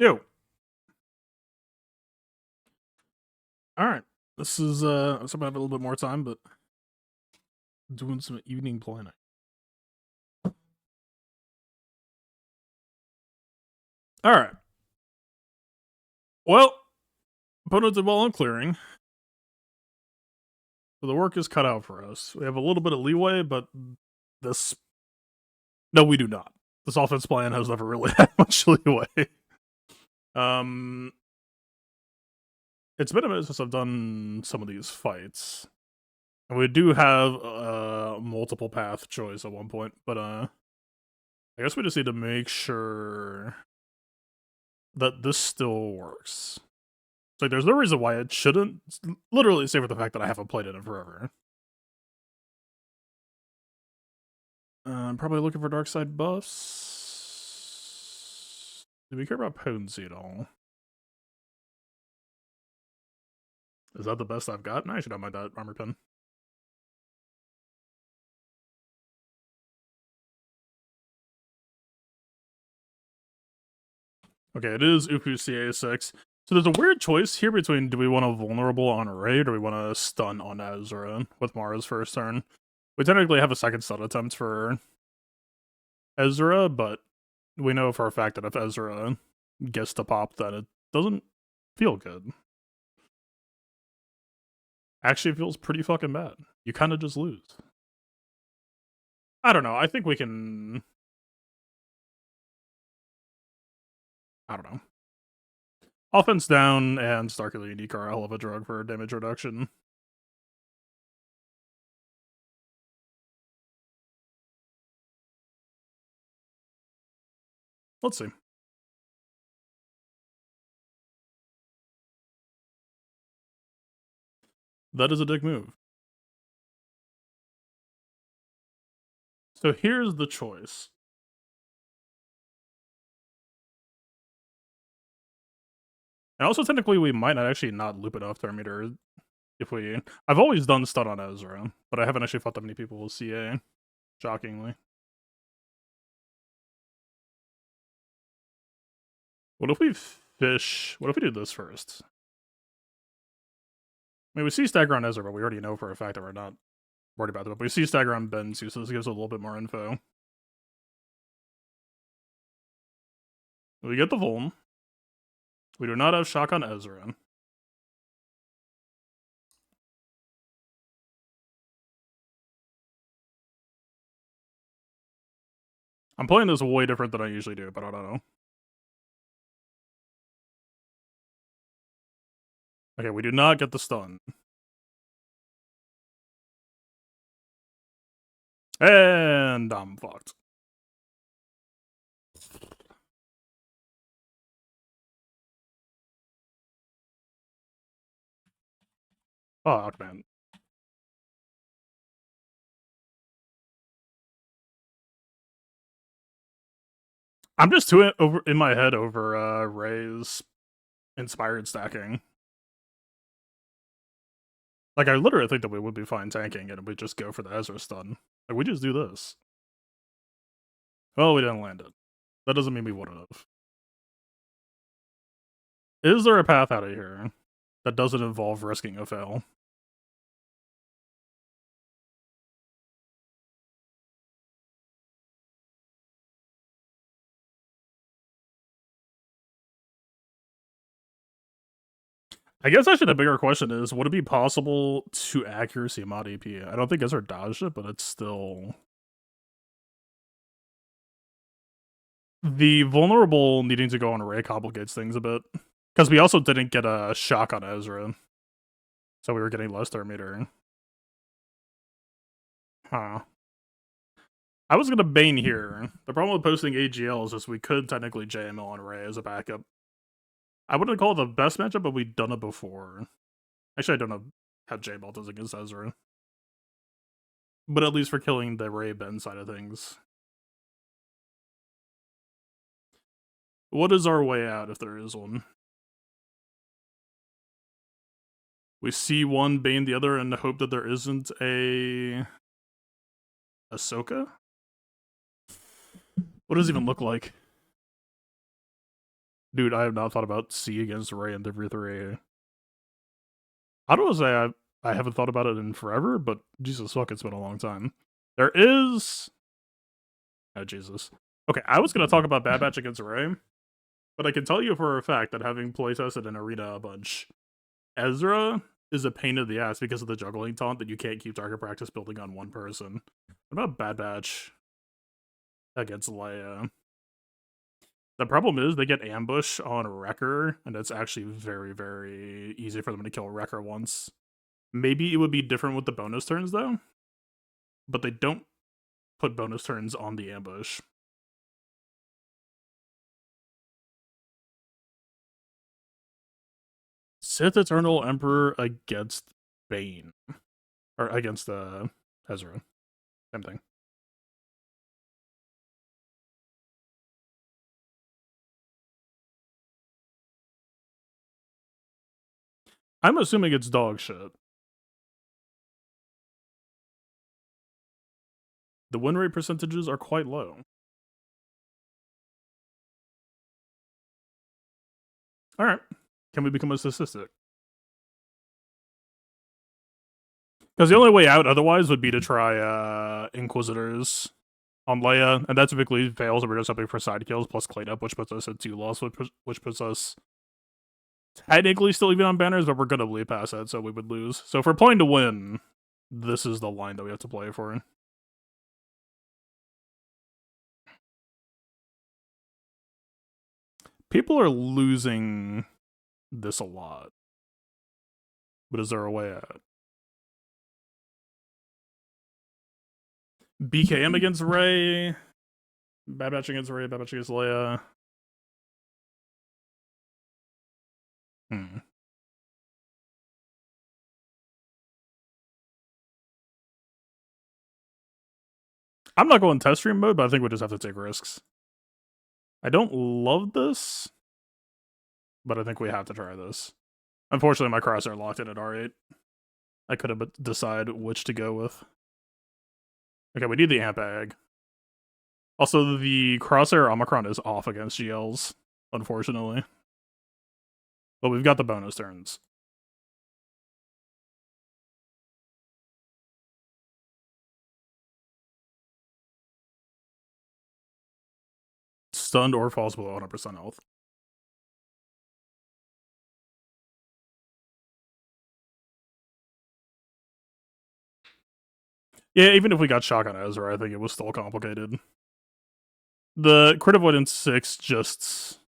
Yo. All right. This is I'm supposed to have a little bit more time, but doing some evening planning. All right. Well, opponents did well on clearing. So the work is cut out for us. We have a little bit of leeway, but this no, we do not. This offense plan has never really had much leeway. It's been a minute since I've done some of these fights. And we do have multiple path choice at one point, but I guess we just need to make sure that this still works. So there's no reason why it shouldn't, literally save for the fact that I haven't played it in forever. I'm probably looking for dark side buffs. Do we care about potency at all? Is that the best I've got? No, I should have my armor pin. Okay, it is Upu CA6. So there's a weird choice here between do we want a vulnerable on Ray or do we want a stun on Ezra with Mara's first turn. We technically have a second stun attempt for Ezra, but we know for a fact that if Ezra gets to pop, then it doesn't feel good. Actually, it feels pretty fucking bad. You kind of just lose. I don't know. I think we can... I don't know. Offense down and Starkly Unique are a hell of a drug for damage reduction. Let's see. That is a dick move. So here's the choice. And also, technically, we might not actually not loop it off Thermometer if we... I've always done stun on Ezra, but I haven't actually fought that many people with CA, shockingly. What if we fish... What if we do this first? I mean, we see Stagger on Ezra, but we already know for a fact that we're not worried about that. But we see Stagger on Ben too, so this gives a little bit more info. We get the Vuln. We do not have shock on Ezra. I'm playing this way different than I usually do, but I don't know. Okay, we do not get the stun. And I'm fucked. Fuck, man. I'm just too over in my head over Ray's inspired stacking. Like, I literally think that we would be fine tanking and we just go for the Ezra stun. Like, we just do this. Well, we didn't land it. That doesn't mean we wouldn't have. Is there a path out of here that doesn't involve risking a fail? I guess actually the bigger question is, would it be possible to accuracy mod AP? I don't think Ezra dodged it, but it's still... The vulnerable needing to go on Ray complicates things a bit. Because we also didn't get a shock on Ezra. So we were getting less Thermometer. Huh. I was gonna Bane here. The problem with posting AGLs is we could technically JML on Ray as a backup. I wouldn't call it the best matchup, but we've done it before. Actually, I don't know how JML does against Ezra. But at least for killing the Ray Ben side of things. What is our way out if there is one? We see one, Bane the other, and hope that there isn't a... Ahsoka? What does it even look like? Dude, I have not thought about C against Ray in 3v3. I don't want to say I haven't thought about it in forever, but Jesus fuck, it's been a long time. There is... Oh, Jesus. Okay, I was going to talk about Bad Batch against Ray, but I can tell you for a fact that having playtested in Arena a bunch, Ezra is a pain in the ass because of the juggling taunt that you can't keep target practice building on one person. What about Bad Batch against Leia? The problem is they get ambush on Wrecker, and it's actually very, very easy for them to kill Wrecker once. Maybe it would be different with the bonus turns, though, but they don't put bonus turns on the ambush. Sith Eternal Emperor against Bane. Or against Ezra. Same thing. I'm assuming it's dog shit. The win rate percentages are quite low. Alright. Can we become a statistic? Because the only way out otherwise would be to try Inquisitors on Leia, and that typically fails, and we're just hoping for side kills plus cleanup, which puts us at 2 loss, which puts us technically still even on banners, but we're gonna bleed past that, so we would lose. So if we're playing to win, this is the line that we have to play for. People are losing this a lot. But is there a way out? BKM against Ray. Bad Batch against Ray. Bad Batch against Leia. I'm not going test stream mode, but I think we just have to take risks. I don't love this, but I think we have to try this. Unfortunately, my crosshair locked in at R8. I could have decided which to go with. Okay, we need the amp ag. Also, the crosshair Omicron is off against GLs, unfortunately. But we've got the bonus turns. Stunned or falls below 100% health. Yeah, even if we got shotgun Ezra, I think it was still complicated. The crit avoidance 6 just...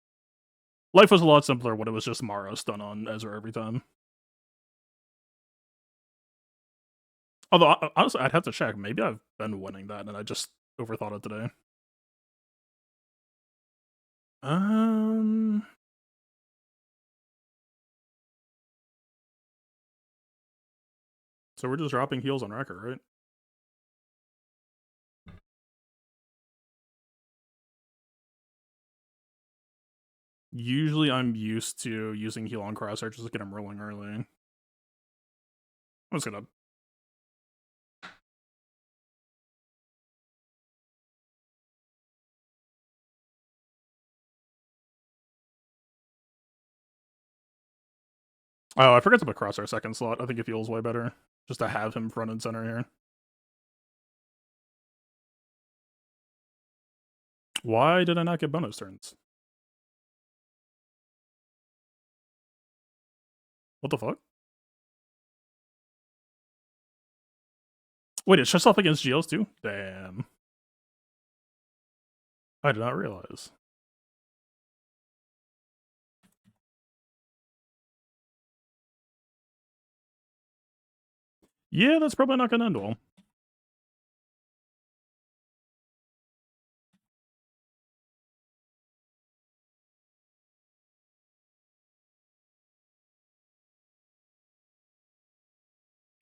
Life was a lot simpler when it was just Mara stun on Ezra every time. Although, honestly, I'd have to check. Maybe I've been winning that and I just overthought it today. So we're just dropping heals on Wrecker, right? Usually I'm used to using heal on crosshair just to get him rolling early. I'm just gonna... Oh, I forgot to put crosshair second slot. I think it feels way better just to have him front and center here. Why did I not get bonus turns? What the fuck? Wait, it shuts off against GLs too? Damn. I did not realize. Yeah, that's probably not gonna end well.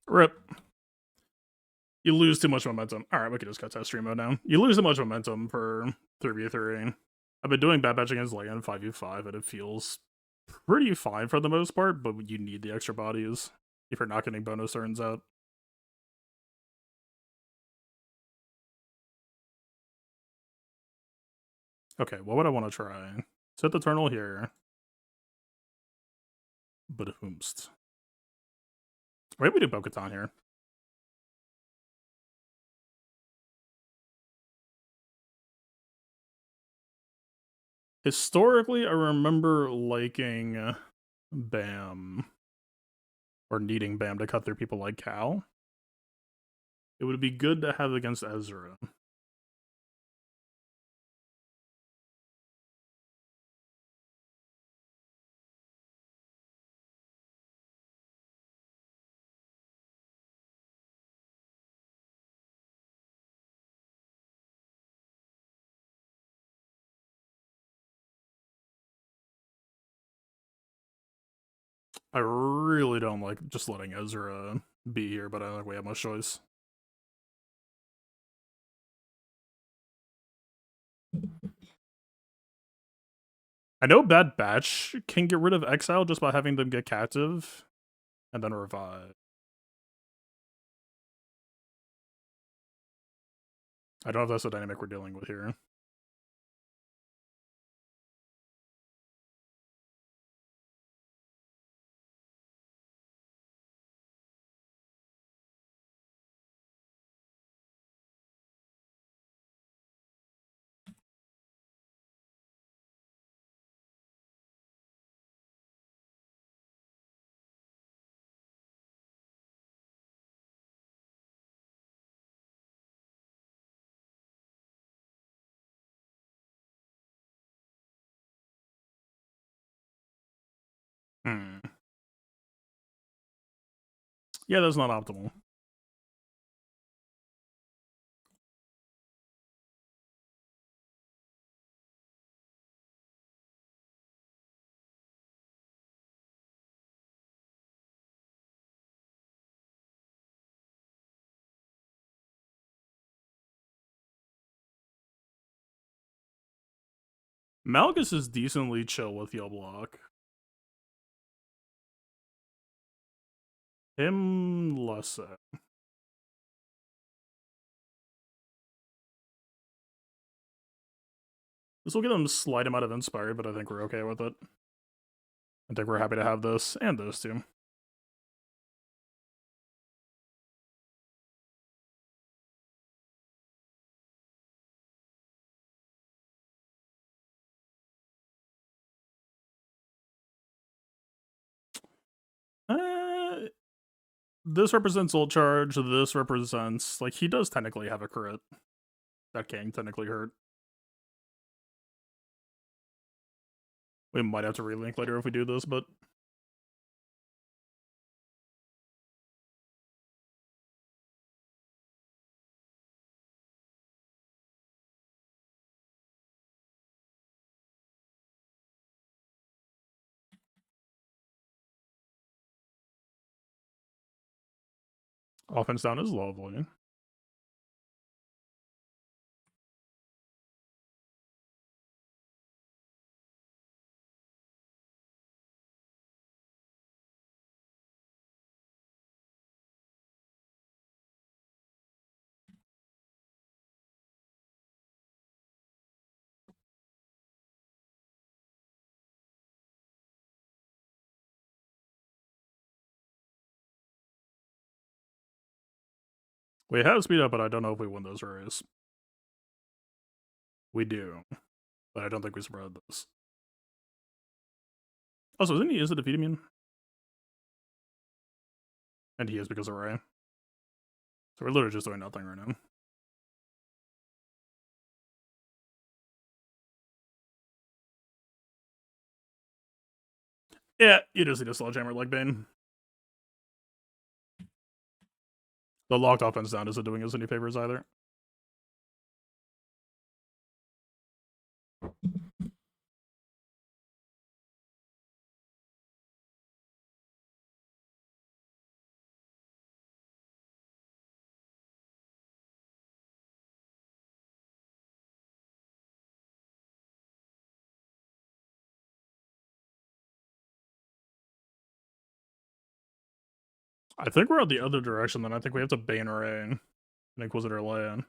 Rip. You lose too much momentum. Alright, we can just cut test stream mode now. You lose too much momentum for 3v3. I've been doing Bad Batch against Leia in 5v5, and it feels pretty fine for the most part, but you need the extra bodies if you're not getting bonus turns out. Okay, what would I want to try? Set the Eternal here. But whomst. Maybe we do Bo-Katan here. Historically, I remember liking Bam. Or needing Bam to cut through people like Cal. It would be good to have against Ezra. I really don't like just letting Ezra be here, but I don't think we have much choice. I know Bad Batch can get rid of Exile just by having them get captive and then revive. I don't know if that's the dynamic we're dealing with here. Yeah, that's not optimal. Malgus is decently chill with Yo Block. Him less so. This will get them a slight amount of Inspired, but I think we're okay with it. I think we're happy to have this and those two. This represents Ult Charge, this represents... Like, he does technically have a crit. That can technically hurt. We might have to relink later if we do this, but... Offense down is lovely. We have speed up, but I don't know if we win those races. We do. But I don't think we spread this. Also, isn't he is a defeat immune? And he is because of Ray. So we're literally just doing nothing right now. Yeah, you just need a Sledgehammer like Bane. The locked offense down isn't doing us any favors either. I think we're out the other direction then. I think we have to Bane Ray and Inquisitor Leia.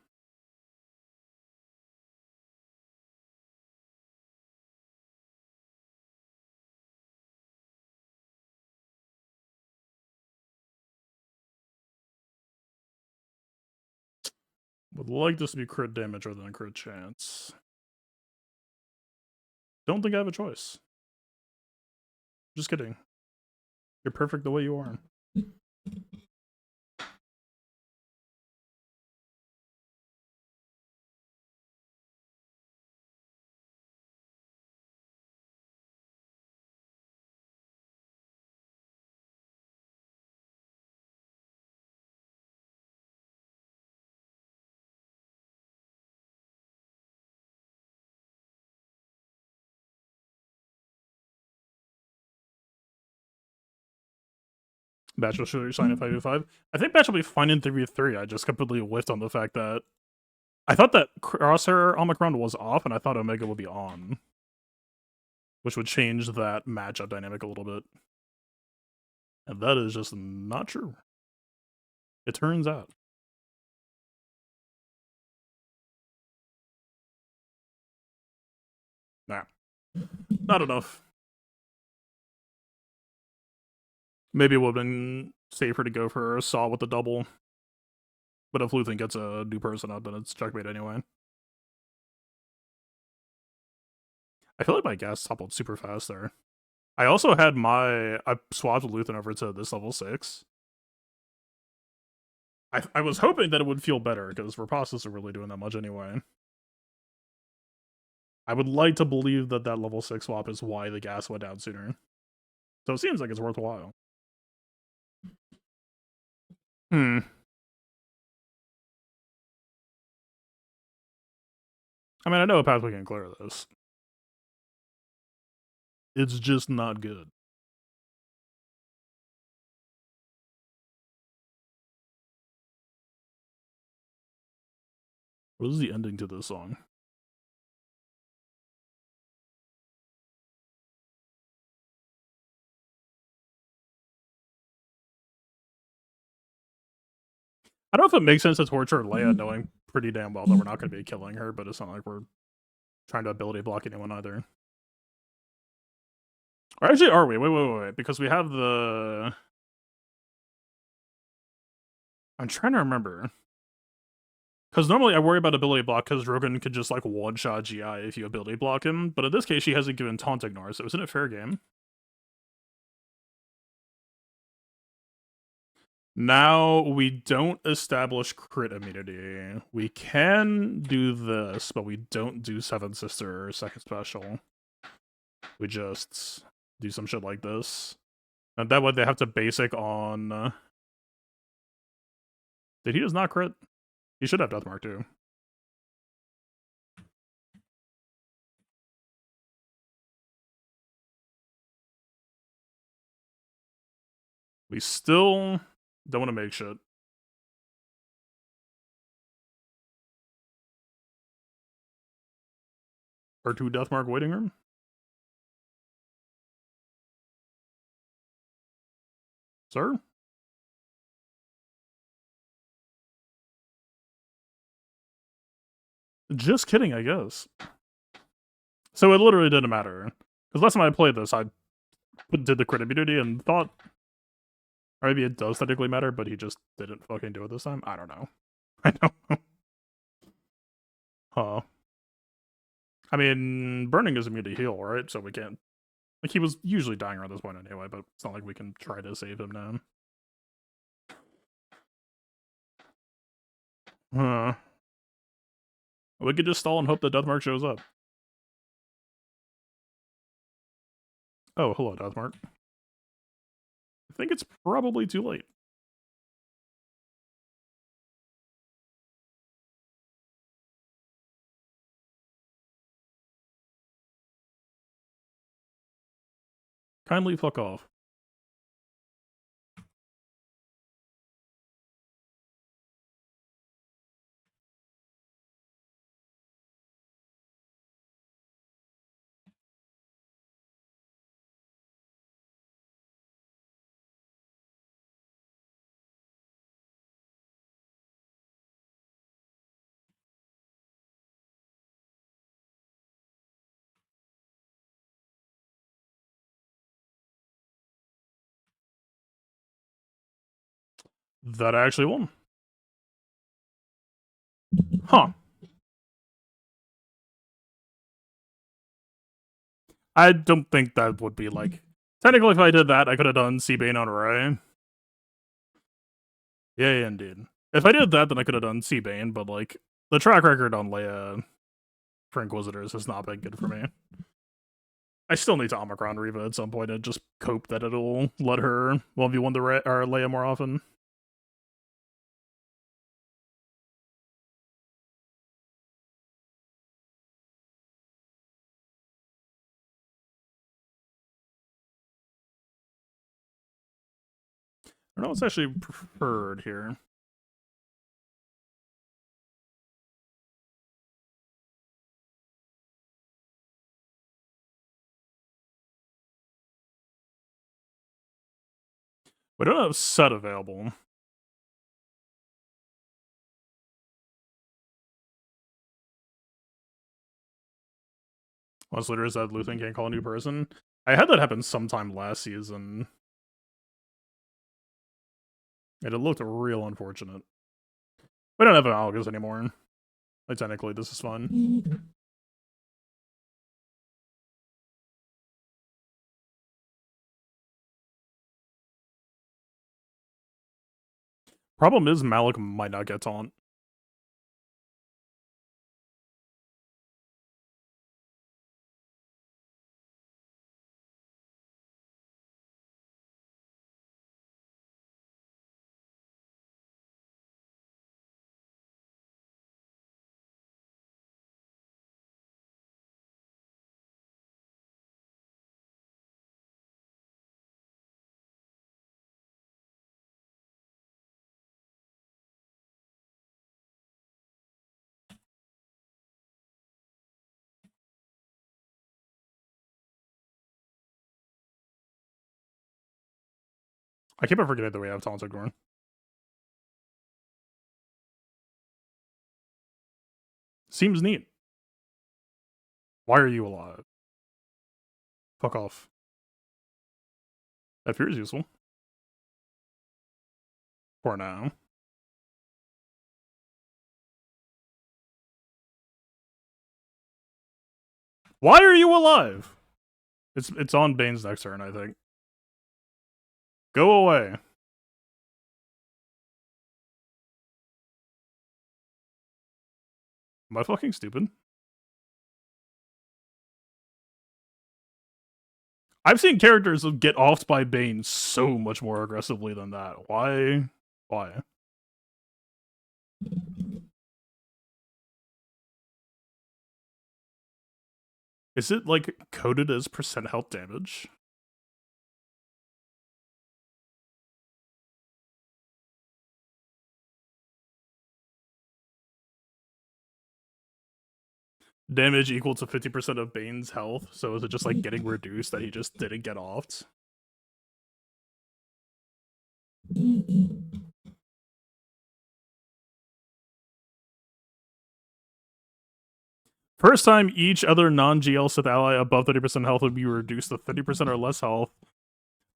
Would like this to be crit damage rather than crit chance. Don't think I have a choice. Just kidding. You're perfect the way you are. Batch will show you sign at 5v5. I think Batch will be fine in 3v3. I just completely whiffed on the fact that I thought that Crosshair Omicron was off, and I thought Omega would be on, which would change that matchup dynamic a little bit. And that is just not true. It turns out. Nah. Not enough. Maybe it would have been safer to go for a Saw with the double. But if Luthen gets a new person up, then it's checkmate anyway. I feel like my gas toppled super fast there. I also had I swapped Luthen over to this level 6. I was hoping that it would feel better, because Rapaces are really doing that much anyway. I would like to believe that that level 6 swap is why the gas went down sooner. So it seems like it's worthwhile. I mean, I know a path we can clear this. It's just not good. What is the ending to this song? I don't know if it makes sense to torture Leia knowing pretty damn well that we're not going to be killing her, but it's not like we're trying to ability block anyone either. Or actually, are we? Wait. Because we have the... I'm trying to remember. Because normally I worry about ability block because Rogan could just like one-shot GI if you ability block him, but in this case she hasn't given taunt ignore, so isn't it fair game? Now we don't establish crit immunity. We can do this, but we don't do Seven Sister or Second Special. We just do some shit like this. And that way they have to basic on... Did he just not crit? He should have Deathmark too. We still don't want to make shit. Or 2 Deathmark waiting room? Sir? Just kidding, I guess. So it literally didn't matter. Because last time I played this, I did the crit immunity and thought... Or maybe it does technically matter, but he just didn't fucking do it this time? I don't know. I don't know. Huh. I mean, burning is immune to heal, right? So we can't... Like, he was usually dying around this point anyway, but it's not like we can try to save him now. Huh. We could just stall and hope that Deathmark shows up. Oh, hello, Deathmark. I think it's probably too late. Kindly fuck off. That actually won. Huh. I don't think that would be like... Technically, if I did that, I could have done C-Bane on Ray. Yeah, indeed. If I did that, then I could have done C-Bane, but like, the track record on Leia for Inquisitors has not been good for me. I still need to Omicron Reva at some point and just cope that it'll let her 1v1 the Leia more often. I don't know what's actually preferred here. We don't have set available. Most leaders that Luthen can't call a new person. I had that happen sometime last season. And it looked real unfortunate. We don't have an Algus anymore. Like, technically, this is fun. Problem is, Malik might not get taunt. I keep on forgetting that we have taunted Gorn. Seems neat. Why are you alive? Fuck off. That fear is useful. For now. Why are you alive? It's on Bane's next turn, I think. Go away. Am I fucking stupid? I've seen characters get offed by Bane so much more aggressively than that. Why? Why? Is it, like, coded as percent health damage? Damage equal to 50% of Bane's health, so is it just, like, getting reduced that he just didn't get offed? First time each other non-GL Sith ally above 30% health would be reduced to 30% or less health.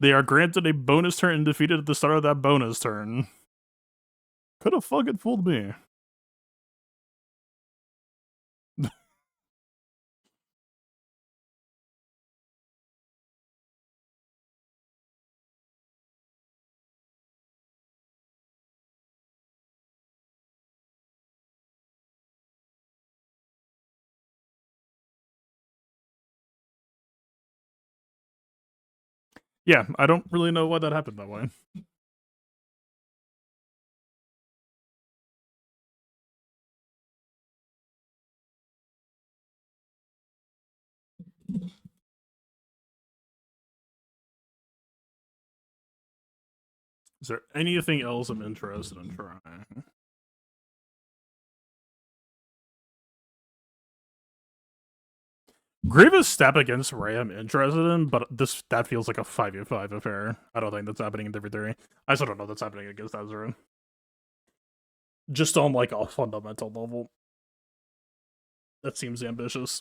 They are granted a bonus turn and defeated at the start of that bonus turn. Could have fucking fooled me. Yeah, I don't really know why that happened that way. Is there anything else I'm interested in trying? Grievous step against Rey I'm interested in, but that feels like a 5v5 affair. I don't think that's happening in Divi 3. I still don't know that's happening against Ezra. Just on, like, a fundamental level. That seems ambitious.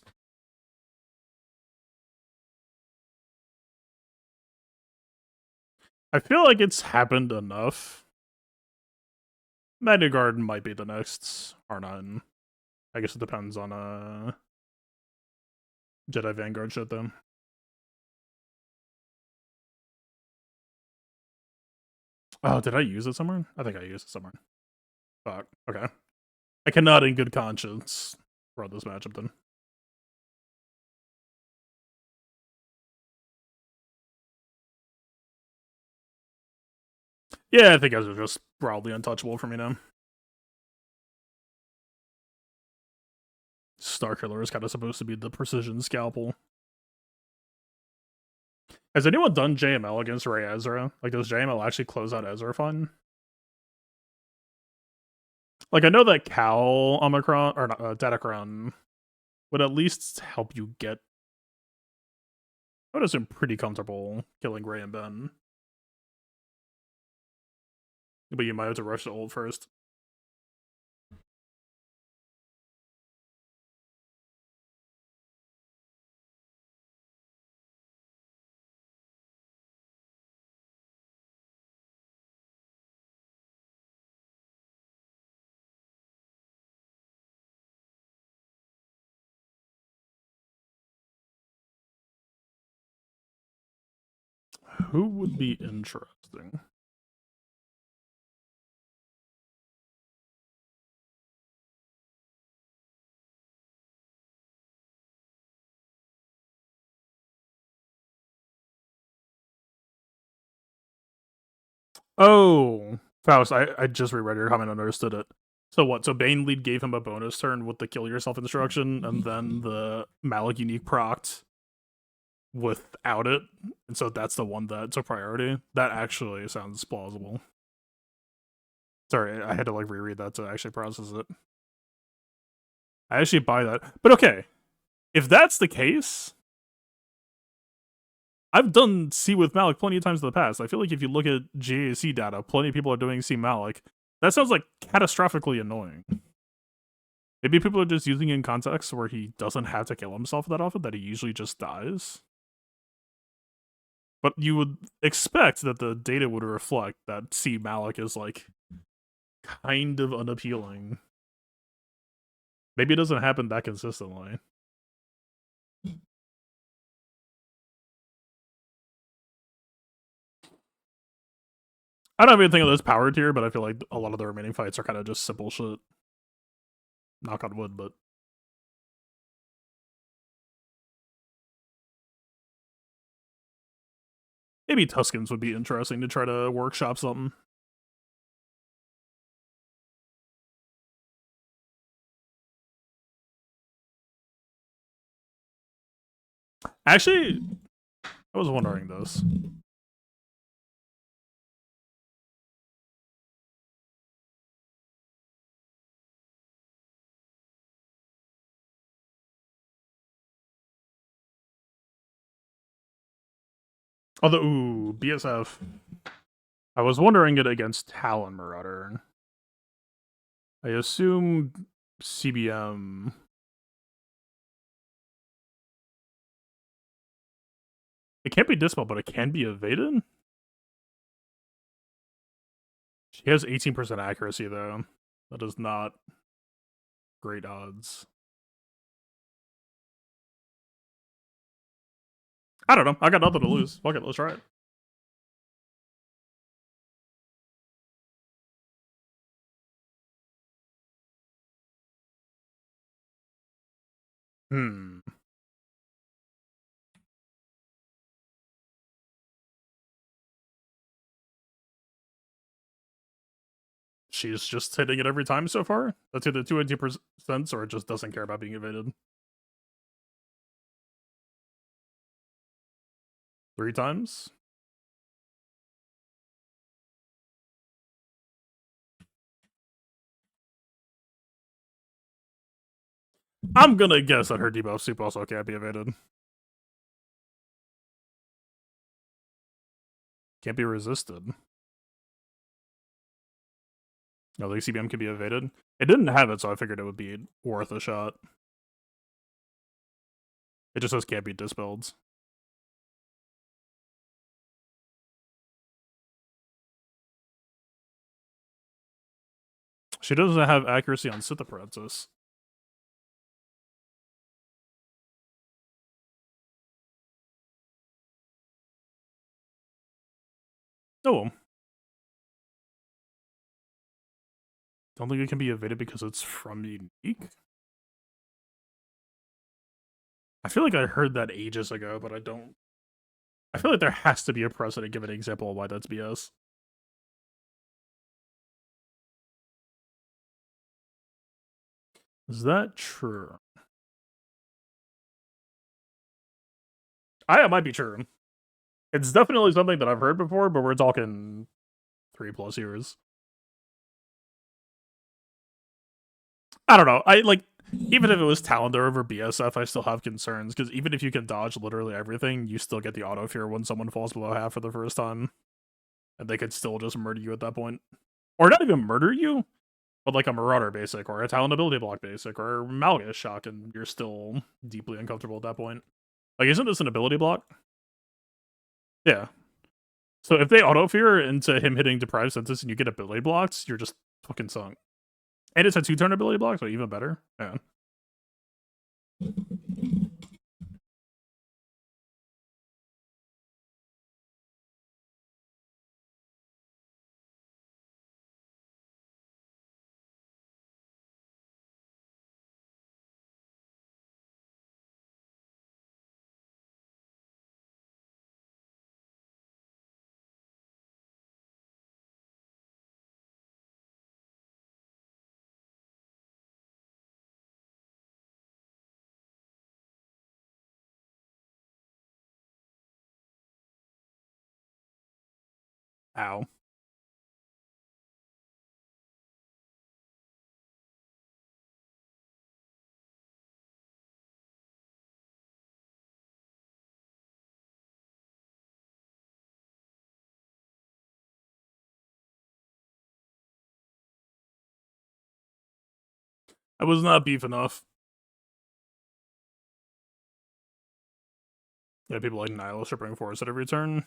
I feel like it's happened enough. Magna Garden might be the next R9. I guess it depends on Jedi Vanguard shit then. Oh, did I use it somewhere? I think I used it somewhere. Fuck. Okay. I cannot in good conscience run this matchup then. Yeah, I think guys are just broadly untouchable for me now. Starkiller is kind of supposed to be the precision scalpel. Has anyone done JML against Rey Ezra? Like, does JML actually close out Ezra fun? Like, I know that Cal Omicron, or not, Datacron would at least help you get, I would assume, pretty comfortable killing Rey and Ben. But you might have to rush the ult first. Who would be interesting? Oh, Faust, I just reread your comment and understood it. So what? So Bane Lead gave him a bonus turn with the kill yourself instruction, and then the Malik unique procced without it, and so that's the one that took priority. That actually sounds plausible. Sorry, I had to like reread that to actually process it. I actually buy that. But okay, if that's the case, I've done C with Malik plenty of times in the past. I feel like if you look at GAC data, plenty of people are doing C Malik. That sounds like catastrophically annoying. Maybe people are just using it in context where he doesn't have to kill himself that often, that he usually just dies. But you would expect that the data would reflect that C Malik is like kind of unappealing. Maybe it doesn't happen that consistently. I don't even think of this power tier, but I feel like a lot of the remaining fights are kind of just simple shit. Knock on wood, but maybe Tuskens would be interesting to try to workshop something. Actually, I was wondering this. Although, ooh, BSF. I was wondering it against Talon Marauder. I assume CBM. It can't be dispelled, but it can be evaded? She has 18% accuracy, though. That is not great odds. I don't know. I got nothing to lose. Fuck it, let's try it. Hmm. She's just hitting it every time so far? That's either 200% or it just doesn't care about being evaded. 3 times? I'm gonna guess that her debuff soup also can't be evaded. Can't be resisted. No, the CBM can be evaded. It didn't have it, so I figured it would be worth a shot. It just says can't be dispelled. She doesn't have accuracy on Sith Apprentice. Oh, don't think it can be evaded because it's from unique. I feel like I heard that ages ago, but I don't. I feel like there has to be a precedent. Give an example of why that's BS. Is that true? It might be true. It's definitely something that I've heard before, but we're talking 3+ years. I don't know. I like even if it was Talender over BSF, I still have concerns because even if you can dodge literally everything, you still get the auto fear when someone falls below half for the first time, and they could still just murder you at that point, or not even murder you, but like a Marauder basic or a Talon ability block basic or Malgus shock, and you're still deeply uncomfortable at that point. Like, isn't this an ability block? Yeah. So if they auto fear into him hitting Deprived Senses and you get ability blocks, you're just fucking sunk. And it's a 2-turn ability block, so even better. Yeah. Ow. I was not beef enough. Yeah, people like Nihilus are bringing force at every turn.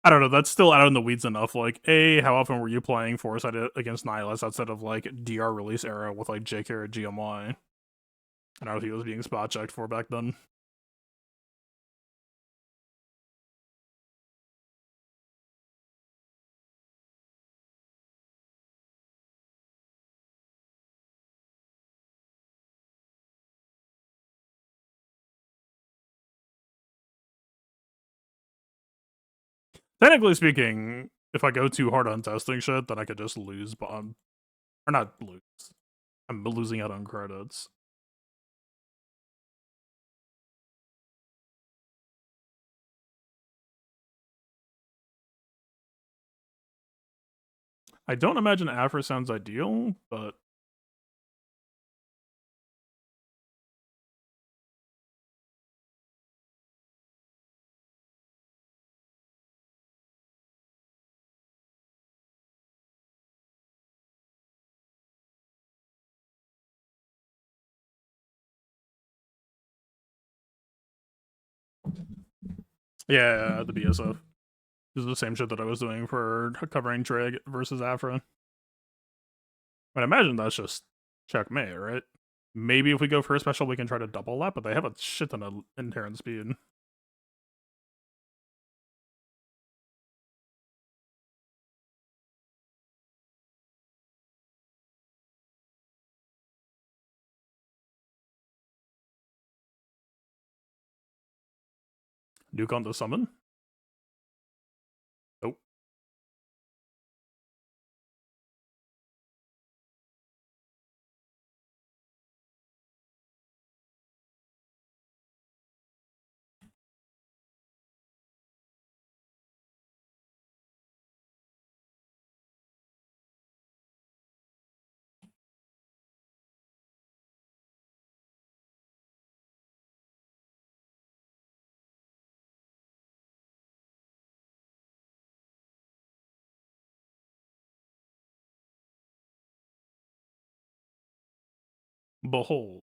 I don't know, that's still out in the weeds enough. Like, A, how often were you playing Foresight against Nihilus outside of, like, DR release era with, like, JK or GMY? I don't know if he was being spot checked for back then. Technically speaking, if I go too hard on testing shit, then I could just lose bomb. Or not lose. I'm losing out on credits. I don't imagine Afra sounds ideal, but yeah, the BSF. This is the same shit that I was doing for covering Drag versus Afra. But I imagine that's just checkmate, right? Maybe if we go for a special, we can try to double that, but they have a shit ton of inherent speed. Nuke on the summon? Nope. Behold.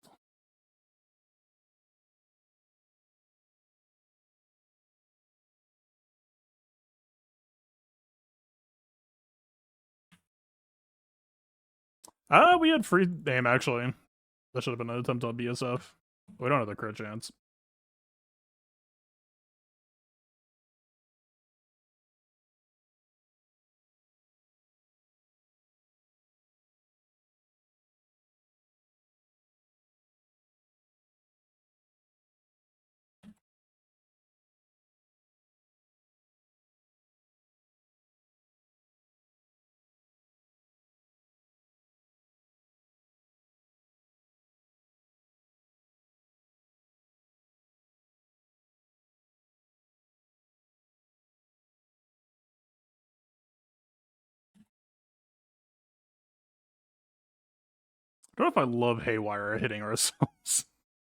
We had free name actually. That should have been an attempt on BSF. We don't have the crit chance. I don't know if I love Haywire hitting ourselves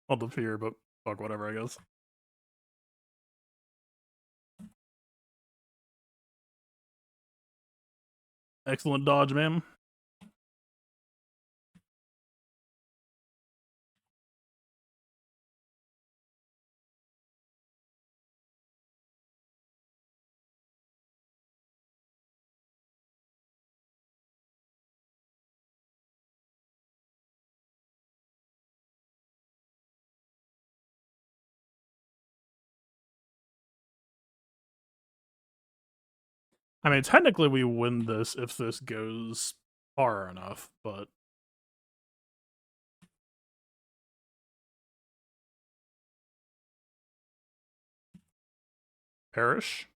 on the pier, but fuck, whatever, I guess. Excellent dodge, man. I mean, technically we win this if this goes far enough, but... Perish?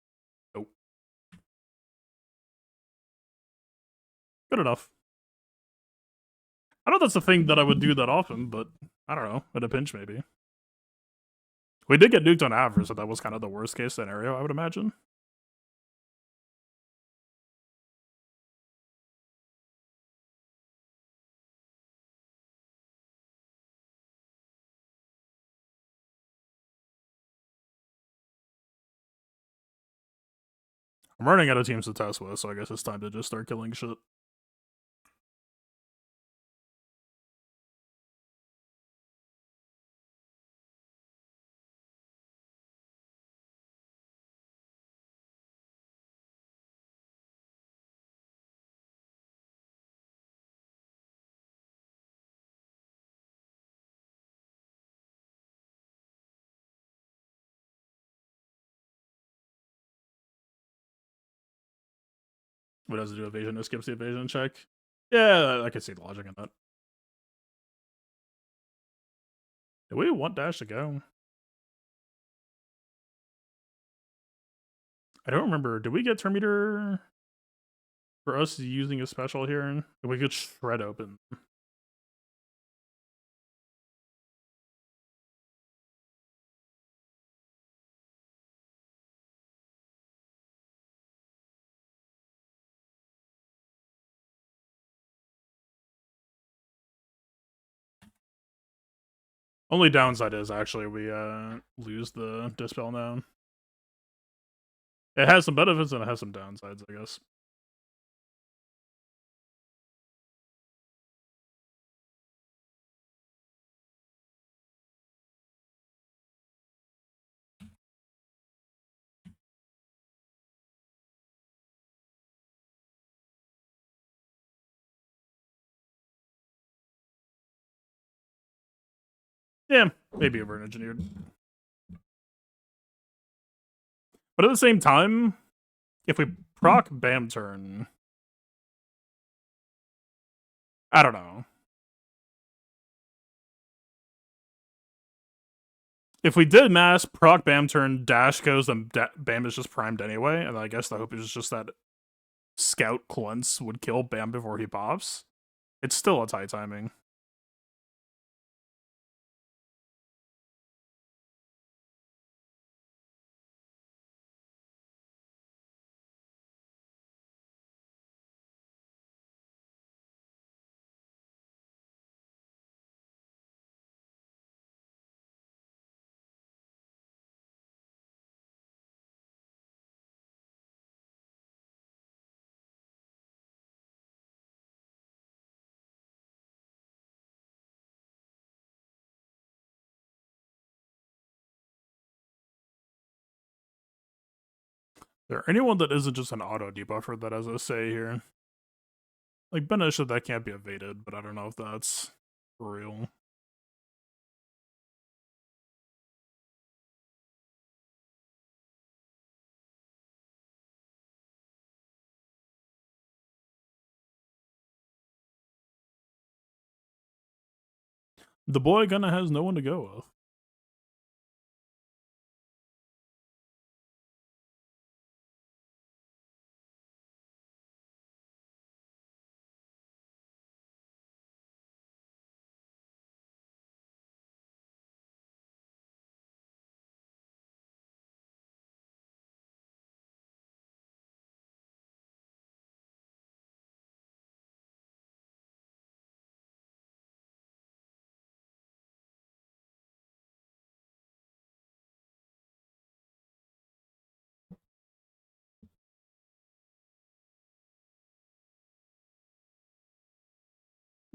Nope. Good enough. I know that's the thing that I would do that often, but I don't know. At a pinch, maybe. We did get nuked on average, so that was kind of the worst case scenario, I would imagine. I'm running out of teams to test with, so I guess it's time to just start killing shit. What does it do? Evasion? It skips the evasion check? Yeah, I can see the logic in that. Do we want dash to go? I don't remember. Did we get turn meter for us using a special here? If we could shred open. Only downside is actually we lose the dispel now. It has some benefits and it has some downsides, I guess. Yeah, maybe over engineered. But at the same time, if we proc Bam turn, I don't know. If we did mass proc Bam turn, dash goes, then Bam is just primed anyway, and I guess the hope is just that Scout Clunce would kill Bam before he pops. It's still a tight timing. There anyone that isn't just an auto debuffer that has a say here? Like Benesha, that can't be evaded, but I don't know if that's real. The boy gonna has no one to go with.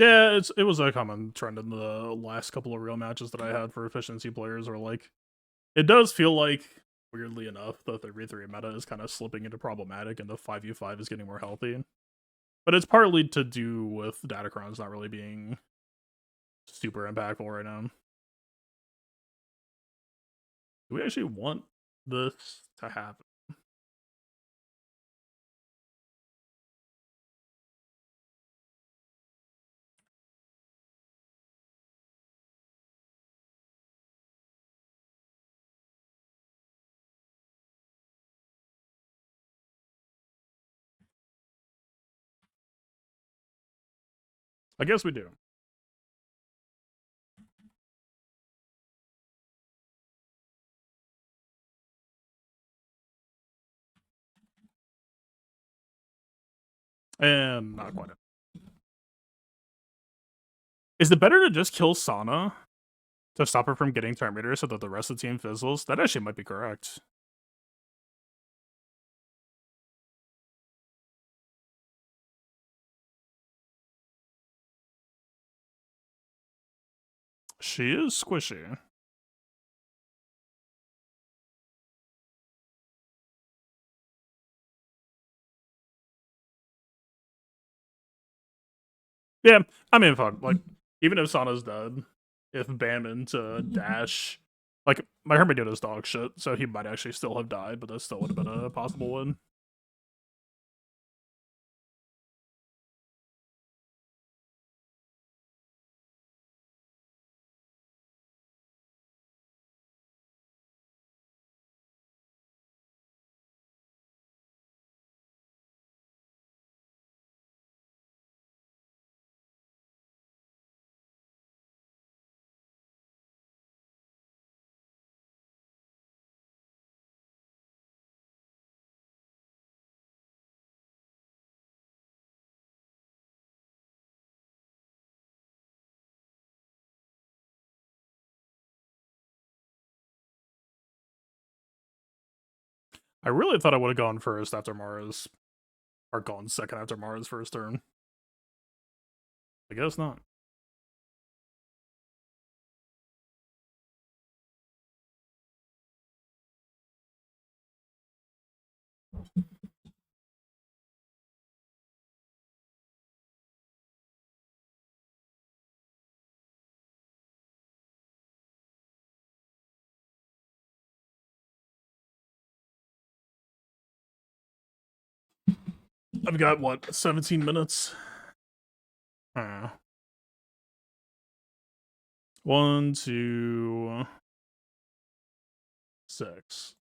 Yeah, it was a common trend in the last couple of real matches that I had for efficiency players, or like it does feel like, weirdly enough, the 3v3 meta is kind of slipping into problematic and the 5v5 is getting more healthy. But it's partly to do with Datacrons not really being super impactful right now. Do we actually want this to happen? I guess we do. And not quite. Is it better to just kill Sana to stop her from getting Terminator so that the rest of the team fizzles? That actually might be correct. She is squishy. Yeah, I mean, fuck. Like, even if Sana's dead, if Banman to dash, like, my Hermodiota's dog shit, so he might actually still have died, but that still would have been a possible win. I really thought I would have gone first after Mara's, or gone second after Mara's first turn. I guess not. I've got, what, 17 minutes? 1, 2, 6.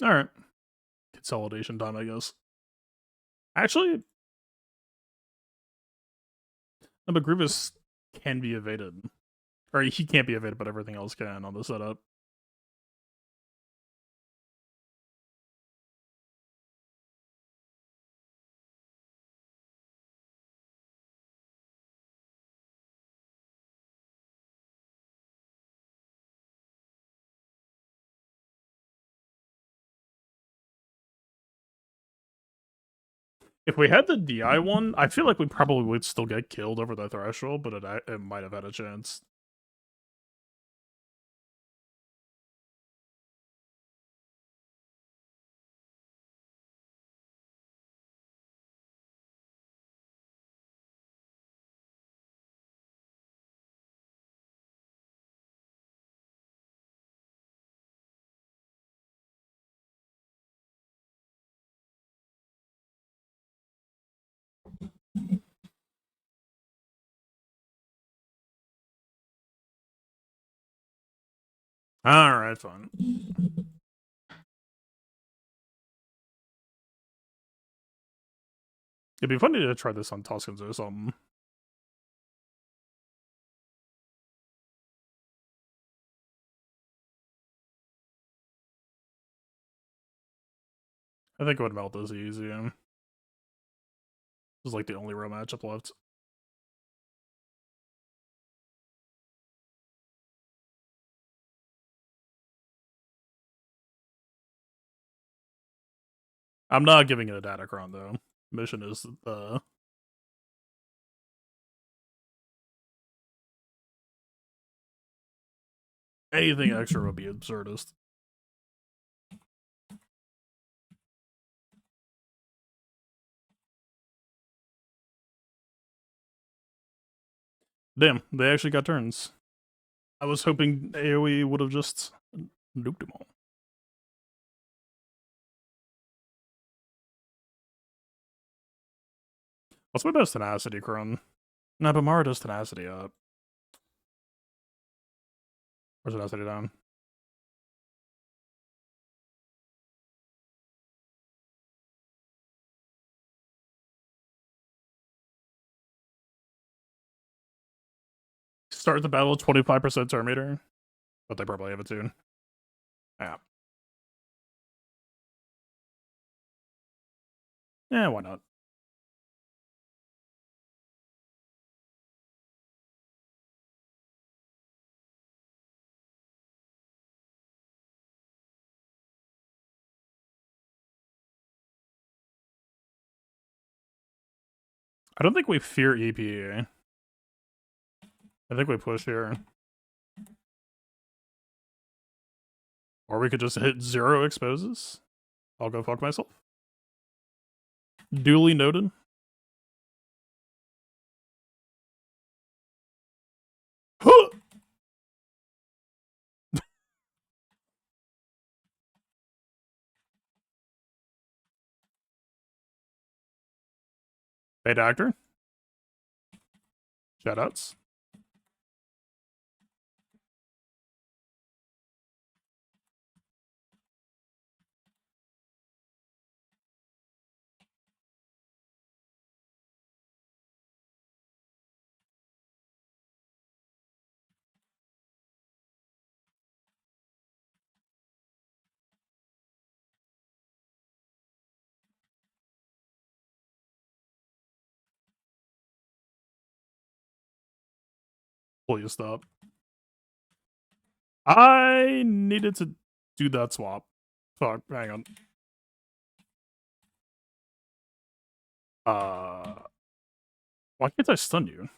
Alright. Consolidation time, I guess. Actually, no, but Grievous can be evaded. Or he can't be evaded, but everything else can on the setup. If we had the DI one, I feel like we probably would still get killed over the threshold, but it might have had a chance. Alright, fine. It'd be funny to try this on Tuskens or something. I think it would melt this easy. This is like the only real matchup left. I'm not giving it a Datacron though. Mission is anything extra would be absurdist. Damn, they actually got turns. I was hoping AoE would have just nuked them all. What's my best tenacity, Kron? Nah, but Mara does tenacity up. Or tenacity down. Start the battle 25% turn meter. But they probably have it soon. Yeah. Yeah, why not? I don't think we fear EPA. I think we push here. Or we could just hit 0 exposes. I'll go fuck myself. Duly noted. Hey, doctor. Shoutouts. Please stop. I needed to do that swap. Fuck, hang on. Why can't I stun you?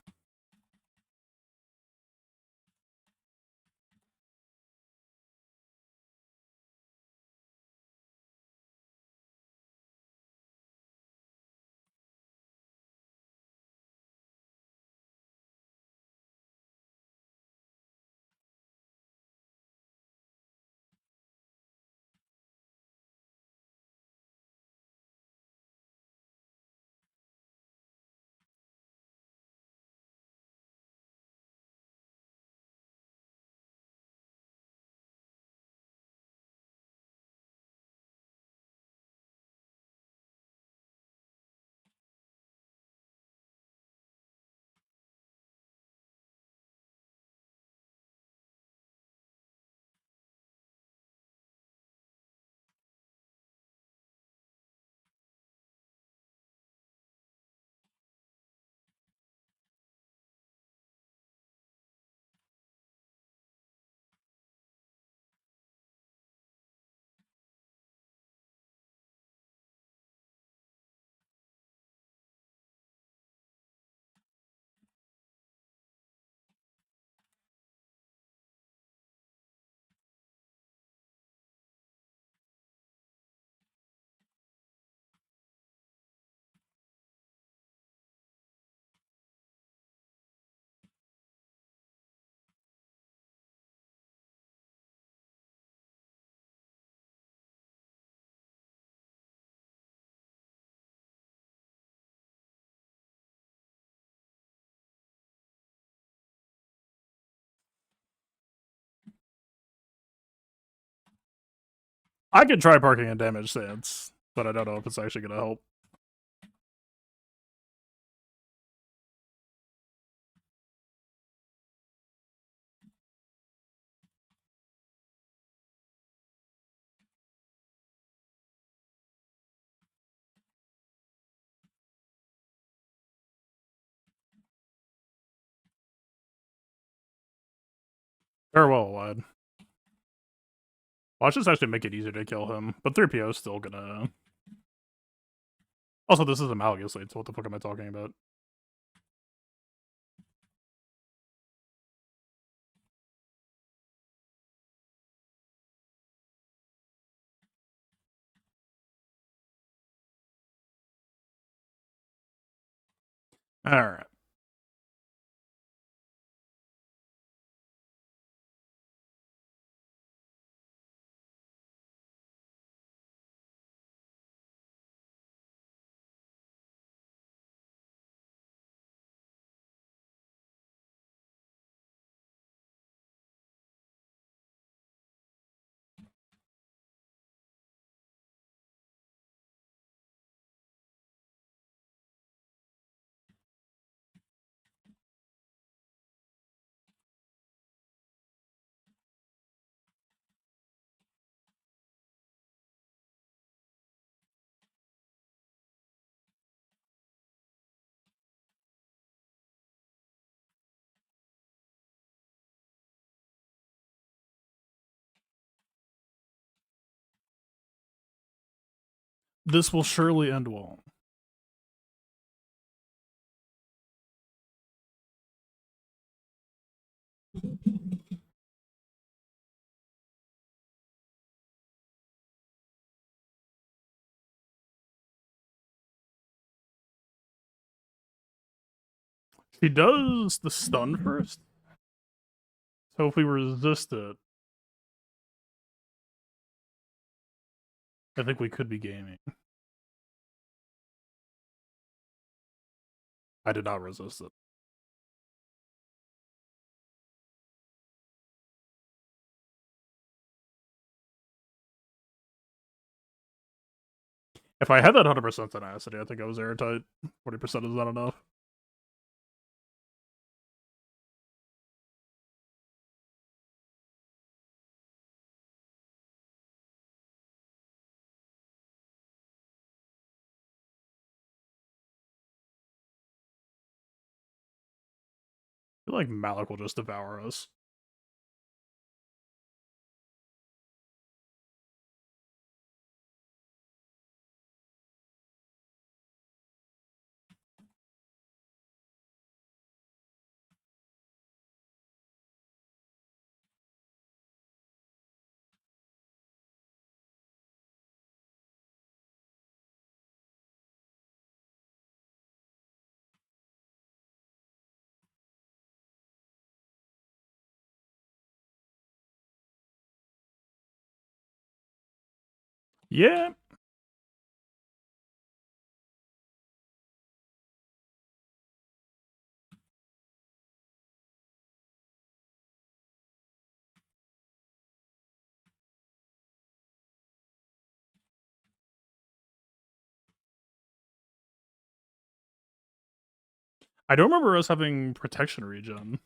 I could try parking in damage stance, but I don't know if it's actually gonna help. Farewell, lad. Watch this actually make it easier to kill him, but 3PO is still gonna Also, this is Amalgacate, so what the fuck am I talking about? Alright. This will surely end well. She does the stun first. So if we resist it, I think we could be gaming. I did not resist it. If I had that 100% tenacity, I think I was airtight. 40% is not enough. I feel like Malik will just devour us. Yeah. I don't remember us having protection regen.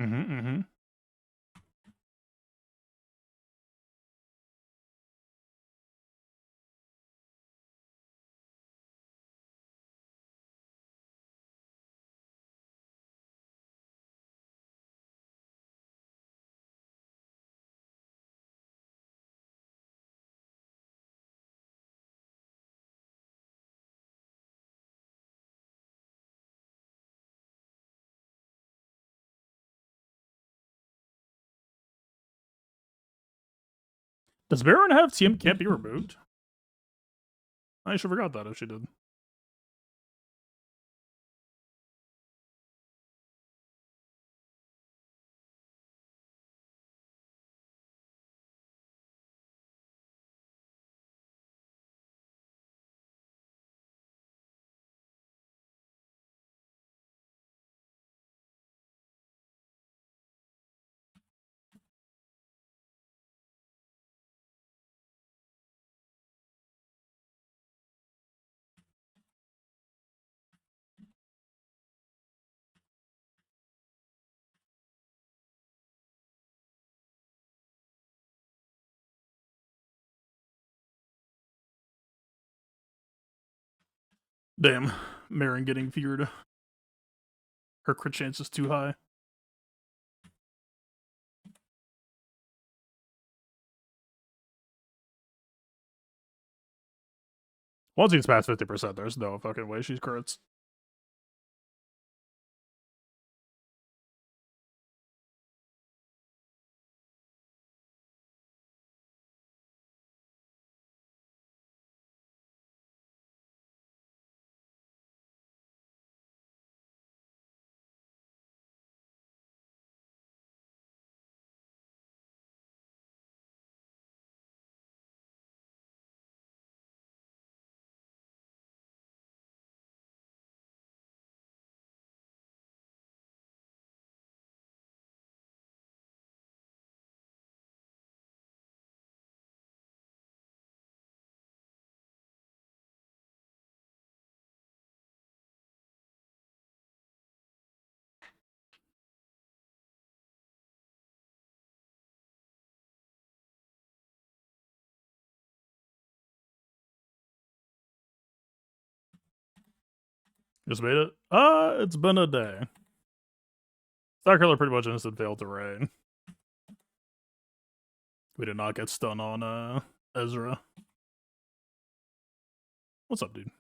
Mm-hmm. Does Baron have TM can't be removed? I should have forgot that if she did. Damn, Marin getting feared. Her crit chance is too high. Once he's past 50%, there's no fucking way she's crits. Just made it? It's been a day. Starkiller pretty much instant failed to raid. We did not get stun on Ezra. What's up, dude?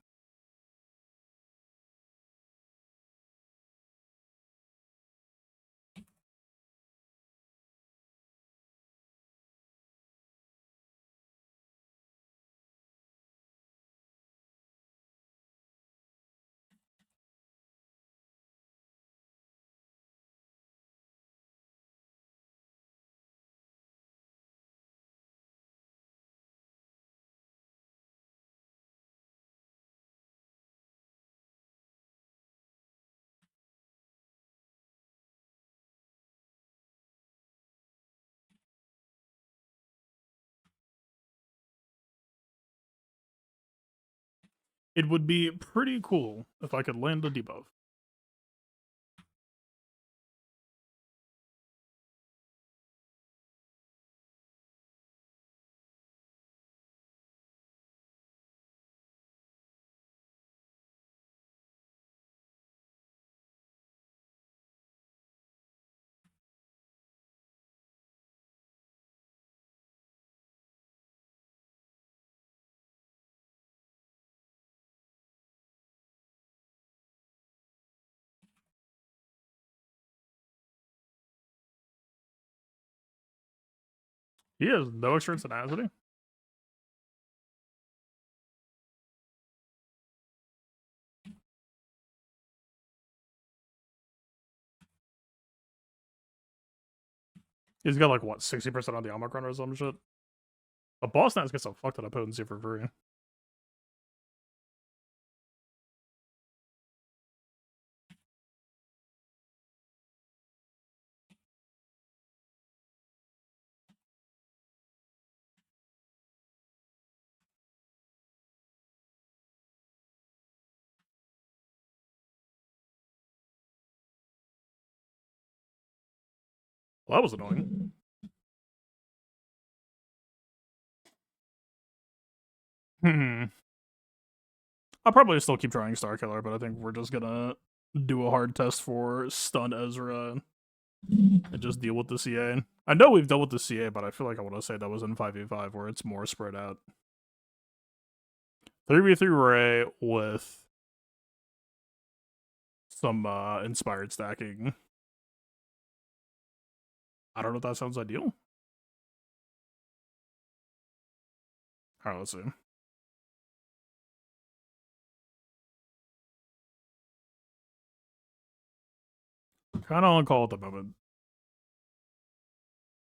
It would be pretty cool if I could land a debuff. He has no extra tenacity. He's got like what, 60% on the Omicron or some shit. A boss now gets a fuck ton of potency for free. Well, that was annoying. I'll probably still keep trying Starkiller, but I think we're just gonna do a hard test for stun Ezra and just deal with the CA. I know we've dealt with the CA, but I feel like I want to say that was in 5v5 where it's more spread out. 3v3 Ray with some inspired stacking. I don't know if that sounds ideal. Alright, let's see. Kind of on call at the moment.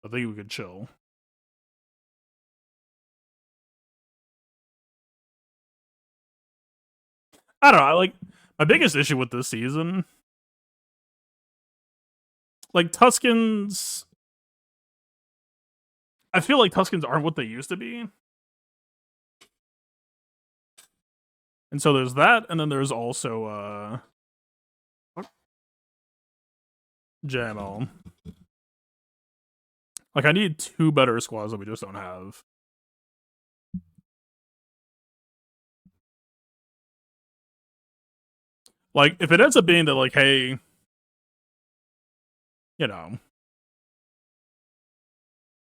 I think we could chill. I don't know. Like, my biggest issue with this season, like Tuskens, I feel like Tuskens aren't what they used to be. And so there's that, and then there's also JML. Like, I need 2 better squads that we just don't have. Like, if it ends up being that, like, hey, you know,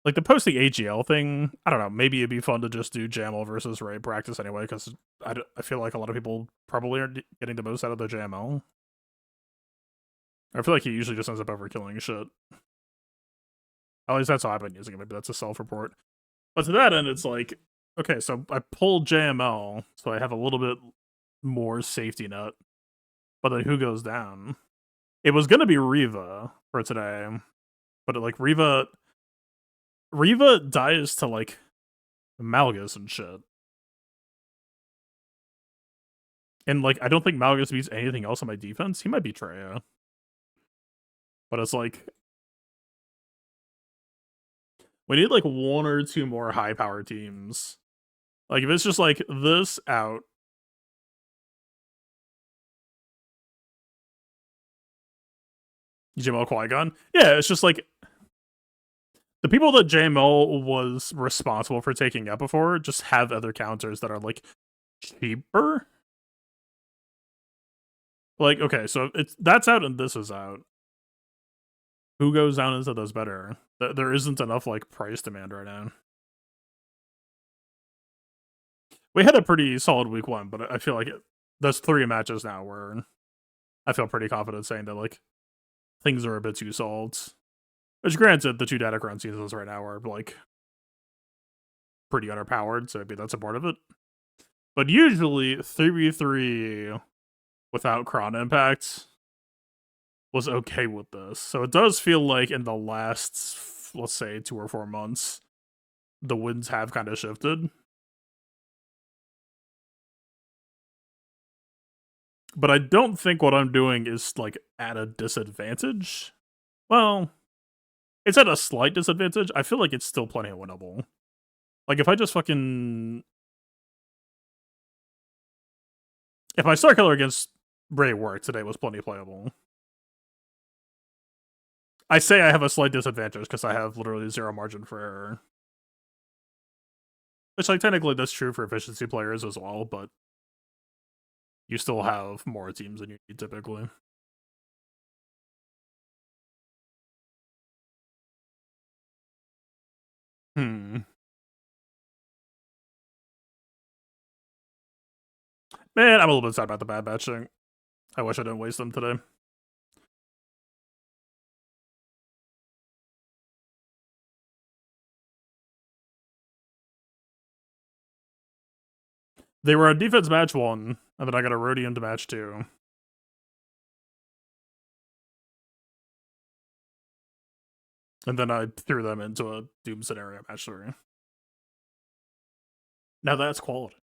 like the posting AGL thing, I don't know, maybe it'd be fun to just do JML versus Ray practice anyway, because I feel like a lot of people probably are getting the most out of the JML. I feel like he usually just ends up overkilling shit. At least that's how I've been using it. Maybe that's a self-report. But to that end, it's like, okay, so I pulled JML, so I have a little bit more safety net. But then who goes down? It was gonna be Riva for today, but like Riva dies to like Malgus and shit. And like I don't think Malgus beats anything else on my defense. He might be Treya. But it's like we need like one or two more high power teams. Like if it's just like this out. JML Qui-Gon? Yeah, it's just like the people that JML was responsible for taking out before just have other counters that are like cheaper. Like, okay, so that's out and this is out. Who goes down into those better? There isn't enough like price demand right now. We had a pretty solid week one, but I feel like there's 3 matches now where I feel pretty confident saying that like things are a bit too solid. Which granted, the 2 Datacron seasons right now are like pretty underpowered, so maybe that's a part of it. But usually 3v3 without Chron impact was okay with this. So it does feel like in the last, let's say, 2 or 4 months, the winds have kind of shifted. But I don't think what I'm doing is like at a disadvantage. Well, it's at a slight disadvantage. I feel like it's still plenty of winnable. Like if I just fucking if my Star Killer against Bray worked today was plenty playable. I say I have a slight disadvantage because I have literally 0 margin for error. Which, like, technically that's true for efficiency players as well, but you still have more teams than you need typically. Man, I'm a little bit sad about the bad batching. I wish I didn't waste them today. They were on defense match 1, and then I got a Rhodium to match 2. And then I threw them into a Doom scenario match 3. Now that's quality.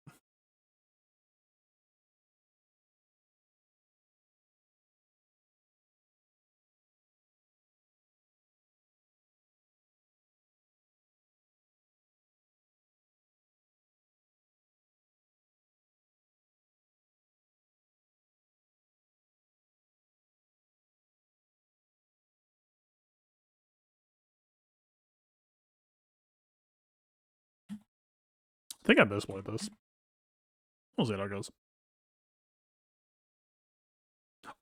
I think I misplayed this. We'll see how it goes.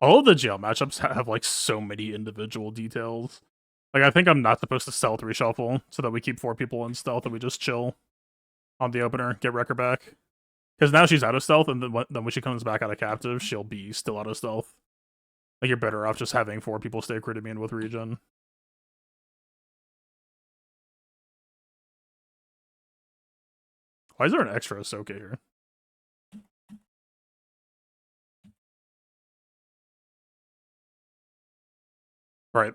All of the jail matchups have like so many individual details. Like I think I'm not supposed to stealth reshuffle so that we keep 4 people in stealth and we just chill on the opener, get Wrecker back. Because now she's out of stealth, and then when she comes back out of captive, she'll be still out of stealth. Like you're better off just having 4 people stay crit immune with regen. Why is there an extra Ahsoka here? Right.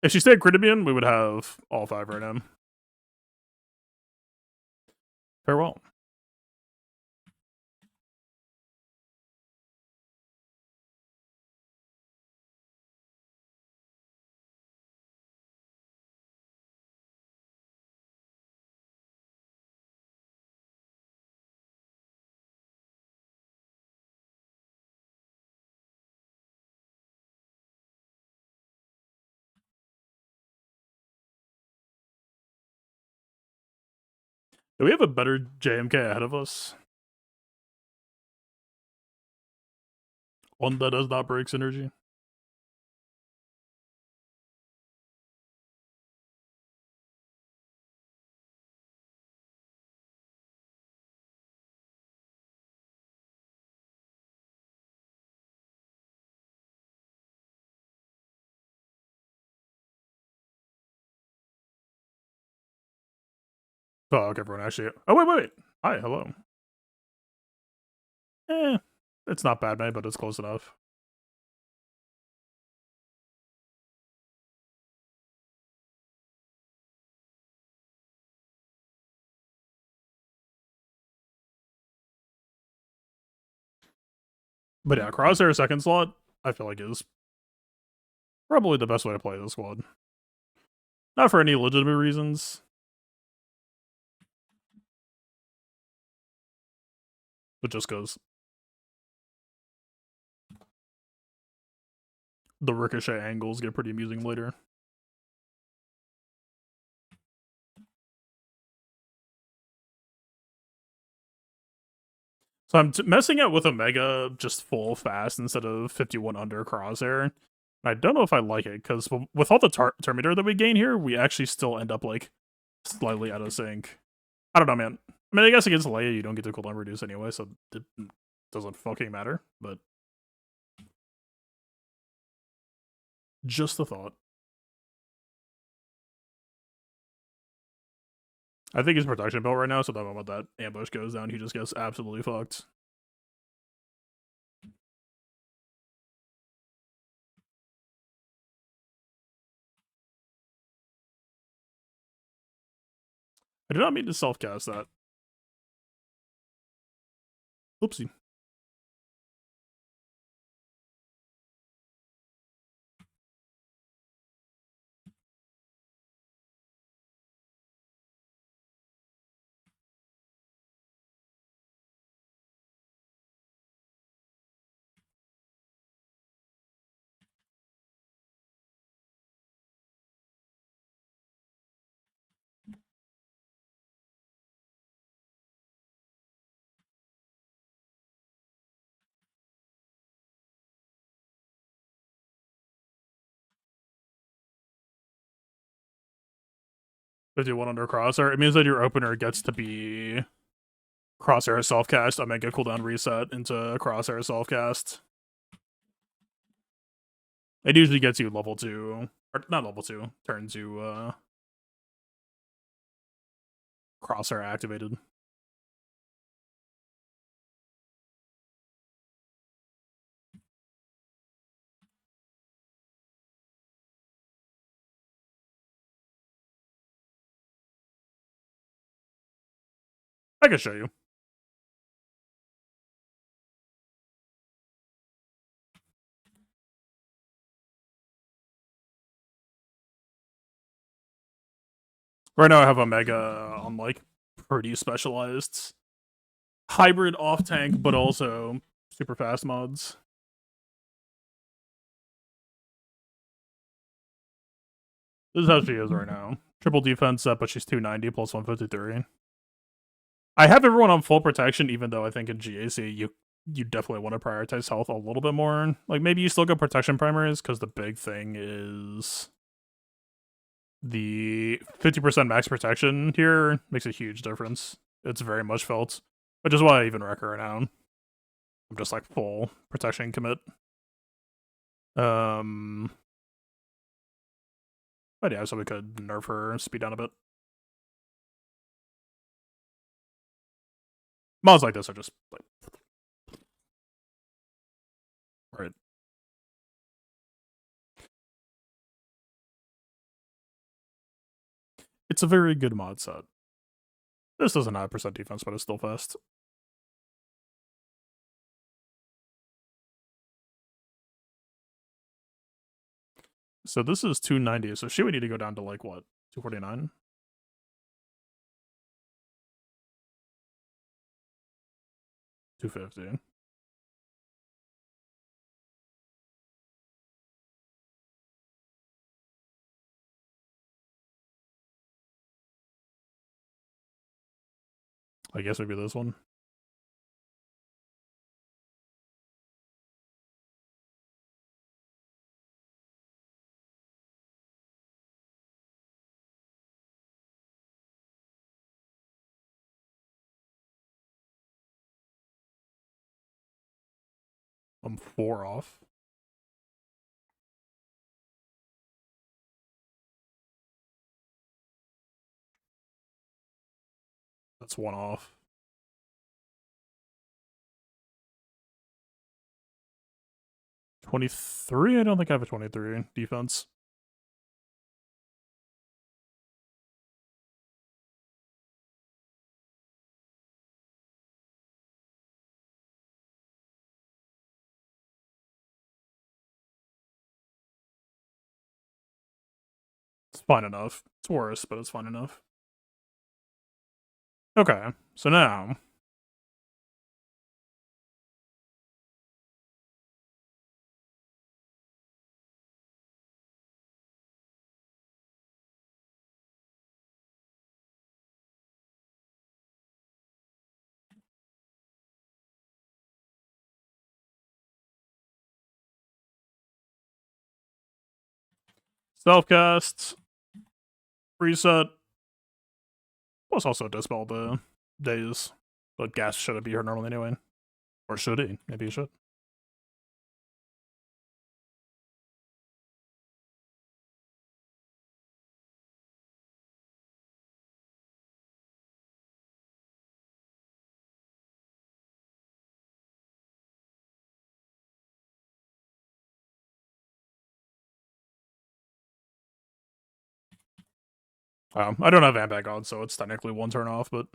If she stayed crit immune, we would have all 5 right now. Farewell. Do we have a better JMK ahead of us? One that does not break synergy. Fuck everyone actually. Oh wait. Hi, hello. It's not bad, man, but it's close enough. But yeah, Crosshair second slot, I feel like is probably the best way to play this squad. Not for any legitimate reasons, but just because the ricochet angles get pretty amusing later. So I'm messing it with Omega just full fast instead of 51 under Crosshair. I don't know if I like it, because with all the Terminator that we gain here, we actually still end up, like, slightly out of sync. I don't know, man. I mean, I guess against Leia, you don't get the cooldown reduce anyway, so it doesn't fucking matter, but just a thought. I think he's protection belt right now, so the moment that ambush goes down, he just gets absolutely fucked. I did not mean to self-cast that. Oopsie. If you want under Crosshair, it means that your opener gets to be Crosshair self-cast, Omega cooldown reset into Crosshair self-cast. It usually gets you level 2, or not level 2, turn to Crosshair activated. I can show you. Right now I have Omega on, like, pretty specialized hybrid off-tank, but also super fast mods. This is how she is right now. Triple defense set, but she's 290 plus 153. I have everyone on full protection, even though I think in GAC you definitely want to prioritize health a little bit more. Like, maybe you still go protection primaries, because the big thing is the 50% max protection here makes a huge difference. It's very much felt, which is why I even wreck her right now. I'm just like full protection commit. But yeah, so we could nerf her speed down a bit. Mods like this are just like right. It's a very good mod set. This doesn't have percent defense, but it's still fast. So this is 290. So she would need to go down to like what? 249? $250. I guess maybe this one. I'm 4 off. That's 1 off. 23? I don't think I have a 23 defense. It's fine enough. It's worse, but it's fine enough. Okay, so now self-cast, reset, plus also dispel the days. But gas shouldn't be here normally anyway. Or should he? Maybe he should. I don't have Vampag on, so it's technically 1 turn off, but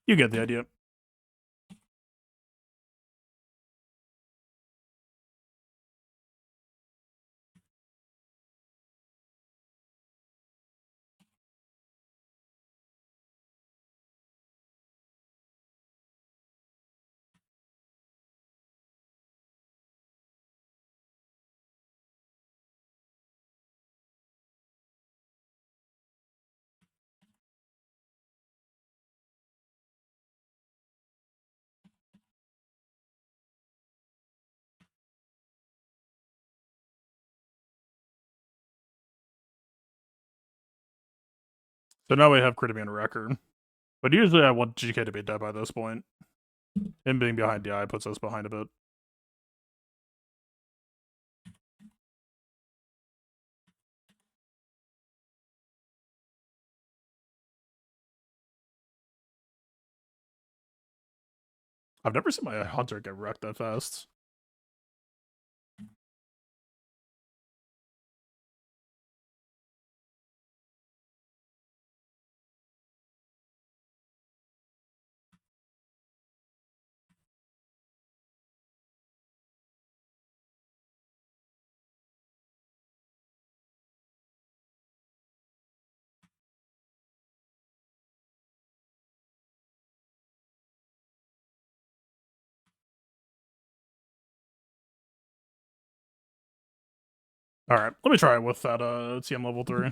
you get the idea. So now we have Critimian record. But usually I want GK to be dead by this point. Him being behind DI puts us behind a bit. I've never seen my Hunter get wrecked that fast. Alright, let me try it with that TM level 3.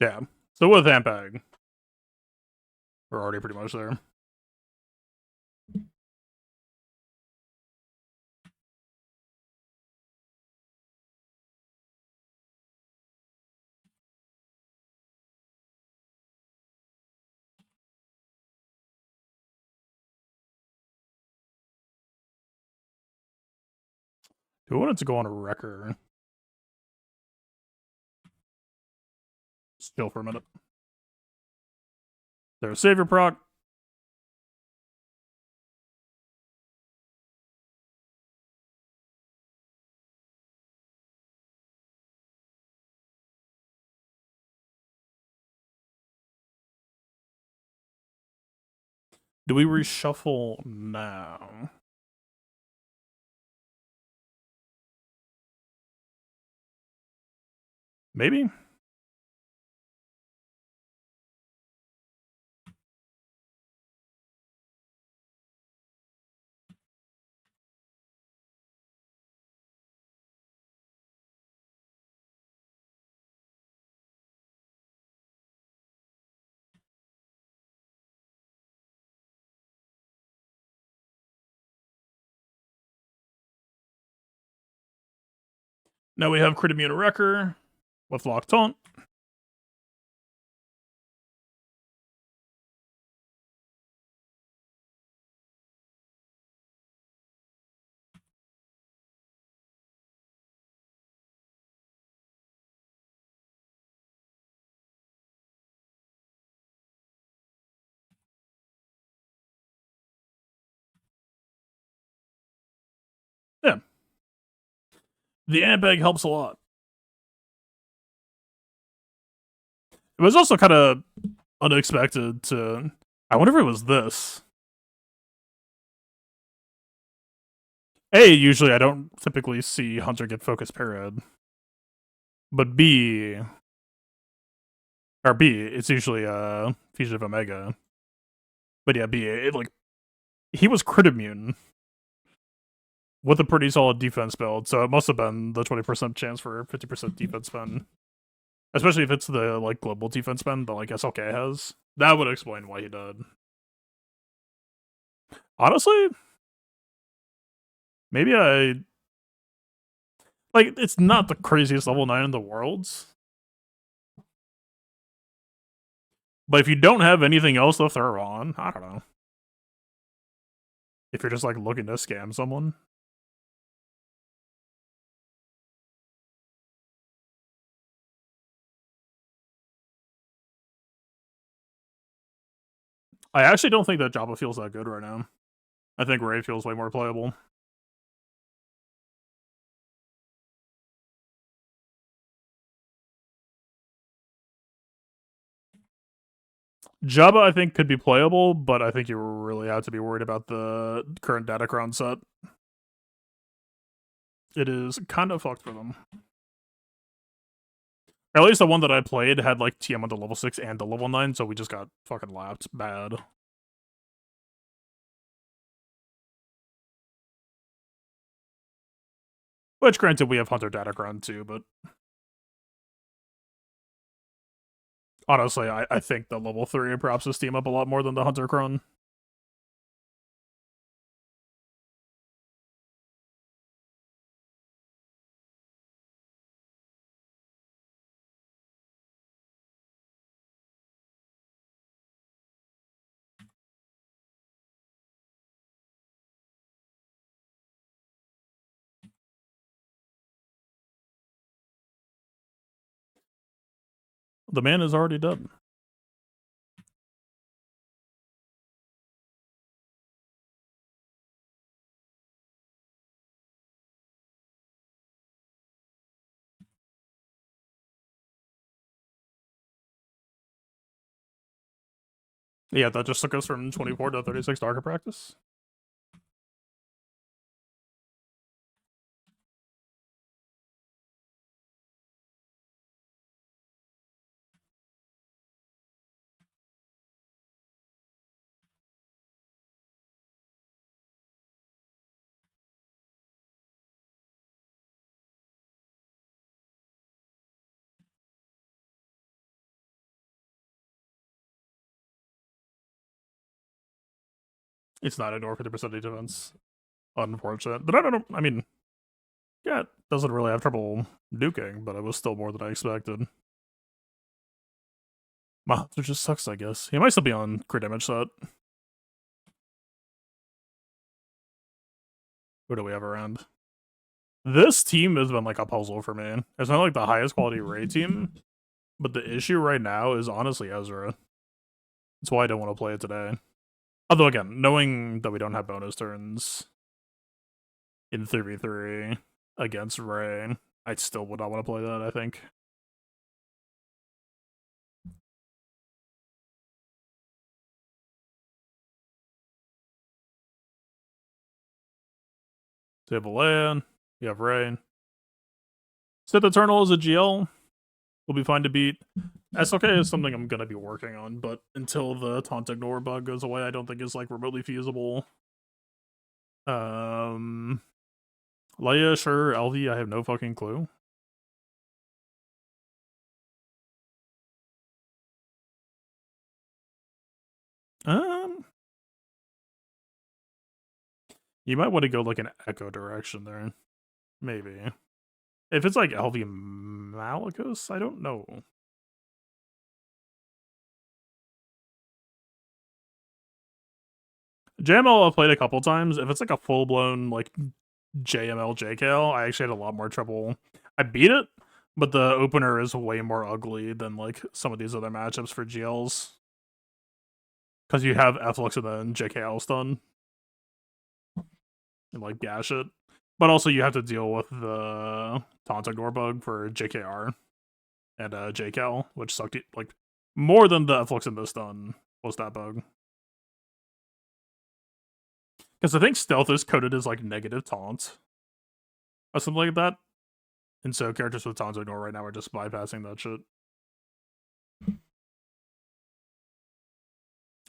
Yeah. So with Vampag, we're already pretty much there. Do we want it to go on a wrecker? Chill for a minute. There's Savior proc. Do we reshuffle now? Maybe? Now we have Crit Immune Wrecker with Lock Taunt. Yeah. The Ant Bag helps a lot. It was also kind of unexpected to... I wonder if it was this. A, usually I don't typically see Hunter get focus parried. But B... Or B, it's usually Fugitive Omega. But yeah, B, like... He was crit immune. With a pretty solid defense build, so it must have been the 20% chance for 50% defense spend. Especially if it's the, like, global defense spend that, like, SLK has. That would explain why he did. Honestly, maybe I... Like, it's not the craziest level 9 in the world. But if you don't have anything else to throw on, I don't know. If you're just, like, looking to scam someone. I actually don't think that Jabba feels that good right now. I think Ray feels way more playable. Jabba, I think, could be playable, but I think you really have to be worried about the current Datacron set. It is kind of fucked for them. At least the one that I played had, like, TM on the level 6 and the level 9, so we just got fucking lapped bad. Which, granted, we have Hunter Datacron too, but... Honestly, I think the level 3 props his team up a lot more than the Hunter Cron. The man is already dead. Yeah, that just took us from 24 to 36 Darker Practice. It's not ignore 50% defense. Unfortunate. But I don't know. I mean, yeah, it doesn't really have trouble nuking, but it was still more than I expected. Wow, it just sucks, I guess. He might still be on crit damage set. Who do we have around? This team has been like a puzzle for me. It's not like the highest quality raid team, but the issue right now is honestly Ezra. That's why I don't want to play it today. Although again, knowing that we don't have bonus turns in 3v3 against Ray, I still would not want to play that, I think. So you have Leia, you have Ray. Sith Eternal is a GL. will be fine to beat. SLK is something I'm gonna be working on, but until the taunt ignore bug goes away, I don't think it's like remotely feasible. Leia, sure. LV, I have no fucking clue. You might want to go like an Echo direction there. Maybe. If it's like LV Malicus, I don't know. JML I've played a couple times. If it's like a full-blown like JML JKL, I actually had a lot more trouble. I beat it, but the opener is way more ugly than like some of these other matchups for GLs. Because you have Flux and then JKL stun. And like gash it. But also you have to deal with the taunt ignore bug for JKR and JKL, which sucked like more than the Flux and the stun was that bug. Because I think stealth is coded as like negative taunt or something like that. And so characters with taunt ignore right now are just bypassing that shit.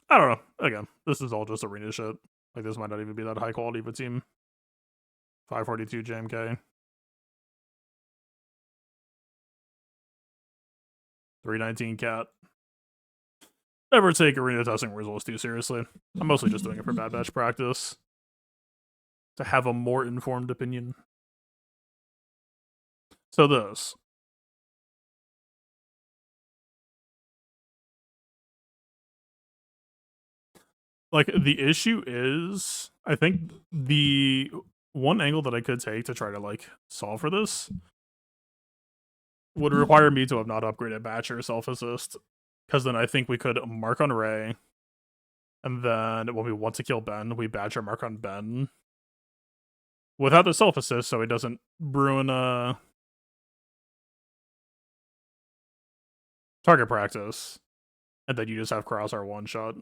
I don't know. Again, this is all just arena shit. Like this might not even be that high quality of a team. 542 JMK. 319 cat. Never take arena testing results too seriously. I'm mostly just doing it for Bad Batch practice. To have a more informed opinion. So this. Like, the issue is, I think the one angle that I could take to try to, like, solve for this would require me to have not upgraded Batch or Self-Assist. Because then I think we could mark on Ray, and then when we want to kill Ben, we Batch or mark on Ben. Without the Self-Assist, so he doesn't ruin target practice. And then you just have Crosshair one-shot.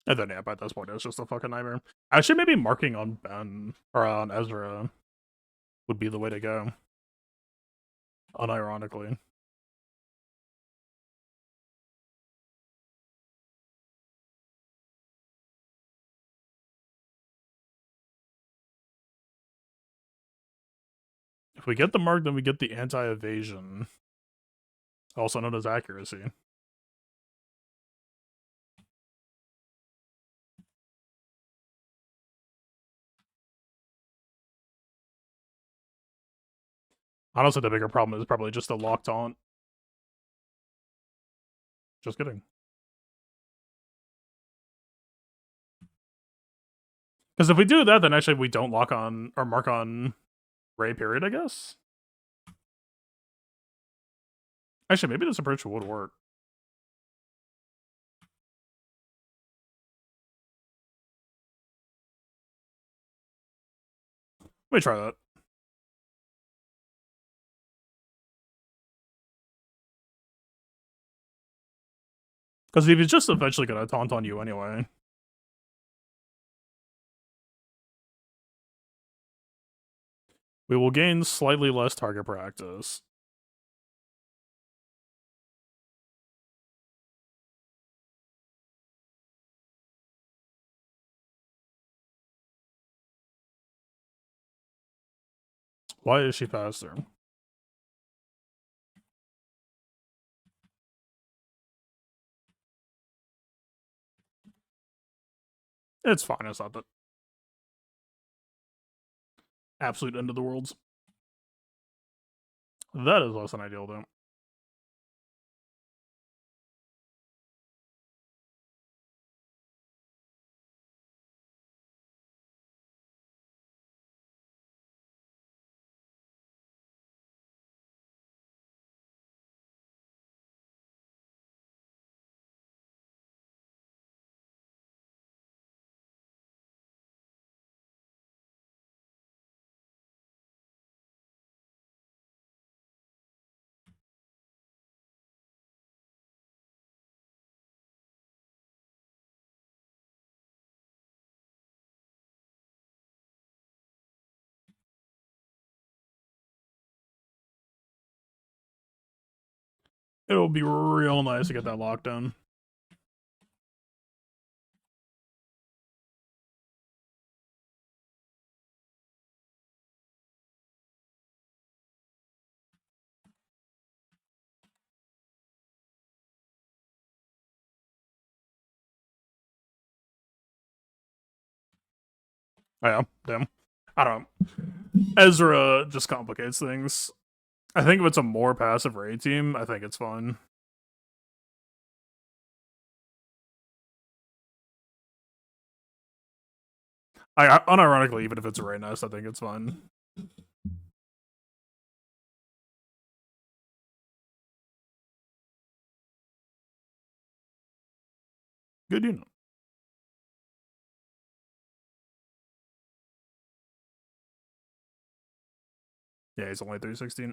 And then, yeah, by this point, it's just a fucking nightmare. Actually, maybe marking on Ben, or on Ezra, would be the way to go. Unironically. If we get the mark, then we get the anti-evasion. Also known as accuracy. Honestly, the bigger problem is probably just the lock taunt. Just kidding. Because if we do that, then actually we don't lock on, or mark on Ray, period, I guess? Actually, maybe this approach would work. Let me try that. Because if he's just eventually gonna taunt on you anyway. We will gain slightly less target practice. Why is she faster? It's fine, it's not the absolute end of the worlds. That is less than ideal, though. It'll be real nice to get that lockdown. Oh, yeah, damn. I don't know. Ezra just complicates things. I think if it's a more passive raid team, I think it's fun. Unironically, even if it's a raid nest, I think it's fun. Good, you know. Yeah, he's only 316.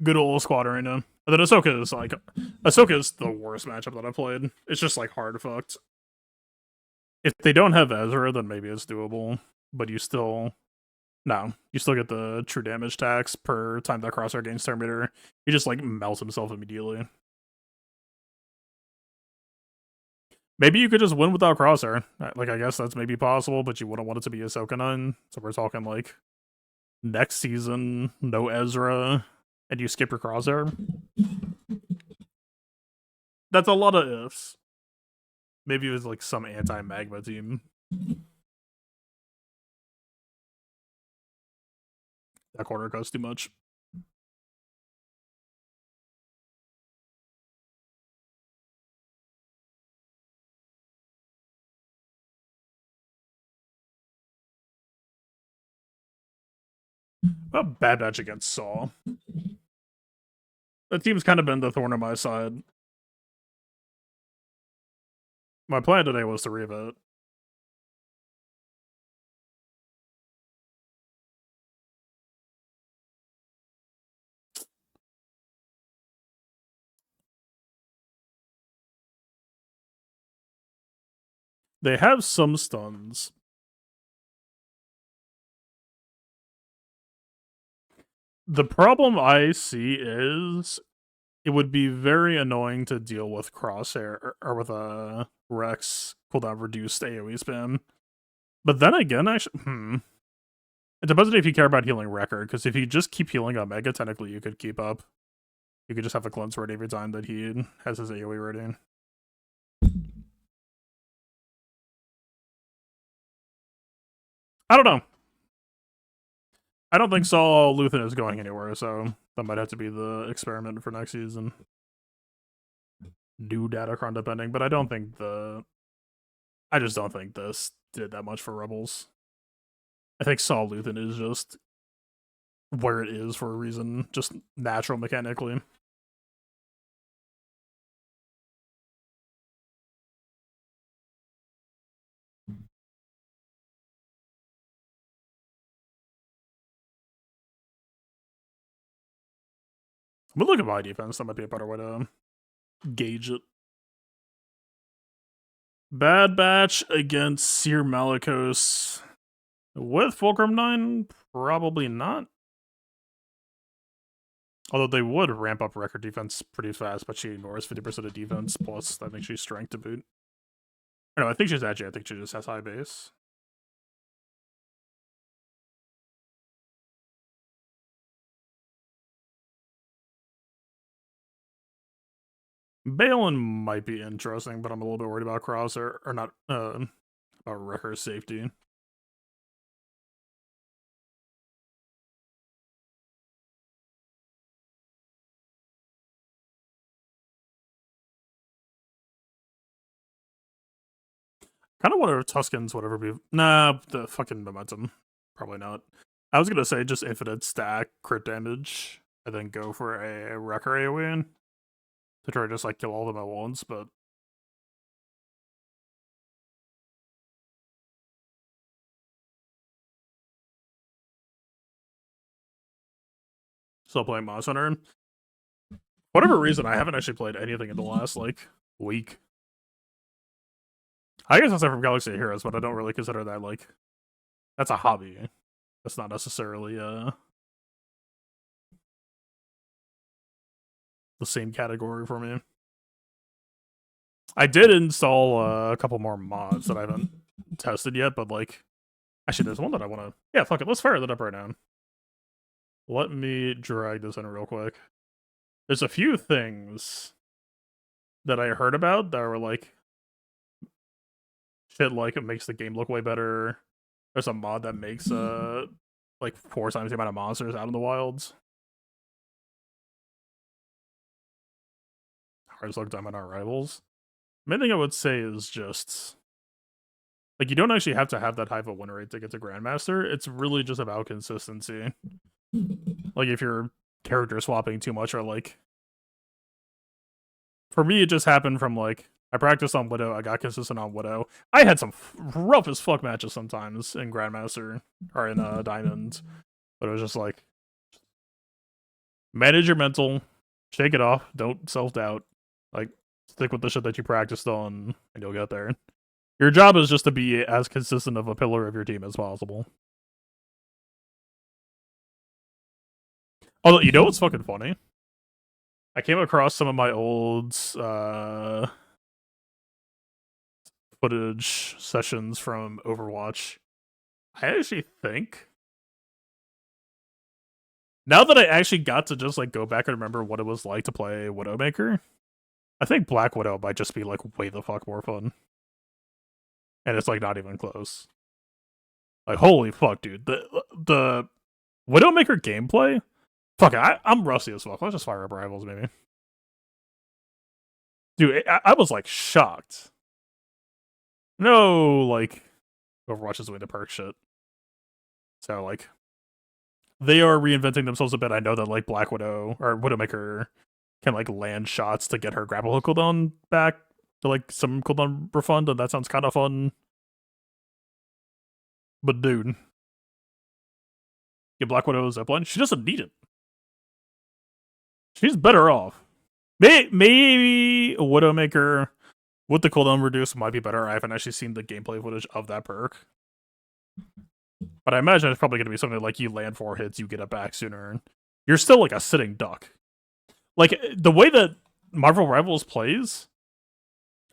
Good old squad arena. And then Ahsoka is the worst matchup that I've played. It's just like hard fucked. If they don't have Ezra, then maybe it's doable. But you still get the true damage tax per time that crosshair gains turn meter. He just like melts himself immediately. Maybe you could just win without crosshair. Like, I guess that's maybe possible, but you wouldn't want it to be Ahsoka 9. So we're talking like next season, no Ezra, and you skip your crosshair. That's a lot of ifs. Maybe it was like some anti-magma team. That corner costs too much. A bad match against Saw. That team's kind of been the thorn on my side. My plan today was to revote. They have some stuns. The problem I see is it would be very annoying to deal with crosshair or with a Rex cooldown reduced AoE spam. But then again, it depends if you care about healing record, because if you just keep healing Omega, technically you could keep up. You could just have a cleanse ready every time that he has his AoE ready. I don't know. I don't think Saul Luthen is going anywhere, so that might have to be the experiment for next season. New Datacron depending, but I just don't think this did that much for Rebels. I think Saul Luthen is just where it is for a reason, just natural mechanically. I'm gonna look at my defense. That might be a better way to gauge it. Bad Batch against Seer Malicos. With Fulcrum 9? Probably not. Although they would ramp up record defense pretty fast, but she ignores 50% of defense, plus I think she's strength to boot. No, I think she's edgy. I think she just has high base. Balin might be interesting, but I'm a little bit worried about Cross or not about Wrecker safety. Kind of wonder if Tuskens would ever be. Nah, the fucking momentum. Probably not. I was gonna say just infinite stack crit damage and then go for a Wrecker AoE to try to just like kill all of them at once, but still playing Moss Hunter. Whatever reason, I haven't actually played anything in the last like week. I guess aside from Galaxy of Heroes, but I don't really consider that like that's a hobby. That's not necessarily the same category for me. I did install a couple more mods that I haven't tested yet, but like, actually, there's one that I want to. Yeah, fuck it. Let's fire that up right now. Let me drag this in real quick. There's a few things that I heard about that were like, shit, like it makes the game look way better. There's a mod that makes like 4 times the amount of monsters out in the wilds. Hardest luck diamond our rivals. Main thing I would say is just like you don't actually have to have that high of a win rate to get to Grandmaster. It's really just about consistency. Like if you're character swapping too much, or like for me, it just happened from like I practiced on Widow, I got consistent on Widow. I had some rough as fuck matches sometimes in Grandmaster or in Diamond, but it was just like manage your mental, shake it off, don't self doubt, like stick with the shit that you practiced on, and you'll get there. Your job is just to be as consistent of a pillar of your team as possible. Although, you know what's fucking funny? I came across some of my old footage sessions from Overwatch. I actually think now that I actually got to just like go back and remember what it was like to play Widowmaker, I think Black Widow might just be like way the fuck more fun. And it's like not even close. Like holy fuck, dude. The Widowmaker gameplay? Fuck it, I'm rusty as fuck. Let's just fire up rivals, maybe. Dude, I was like shocked. No, like Overwatch is doing the perk shit. So like they are reinventing themselves a bit. I know that like Black Widow or Widowmaker can like land shots to get her grapple hook cooldown back to like some cooldown refund, and that sounds kind of fun. But dude, get Black Widow zipline. She doesn't need it. She's better off. Maybe a Widowmaker with the cooldown reduced might be better. I haven't actually seen the gameplay footage of that perk. But I imagine it's probably going to be something like you land 4 hits, you get it back sooner. You're still like a sitting duck. Like, the way that Marvel Rivals plays,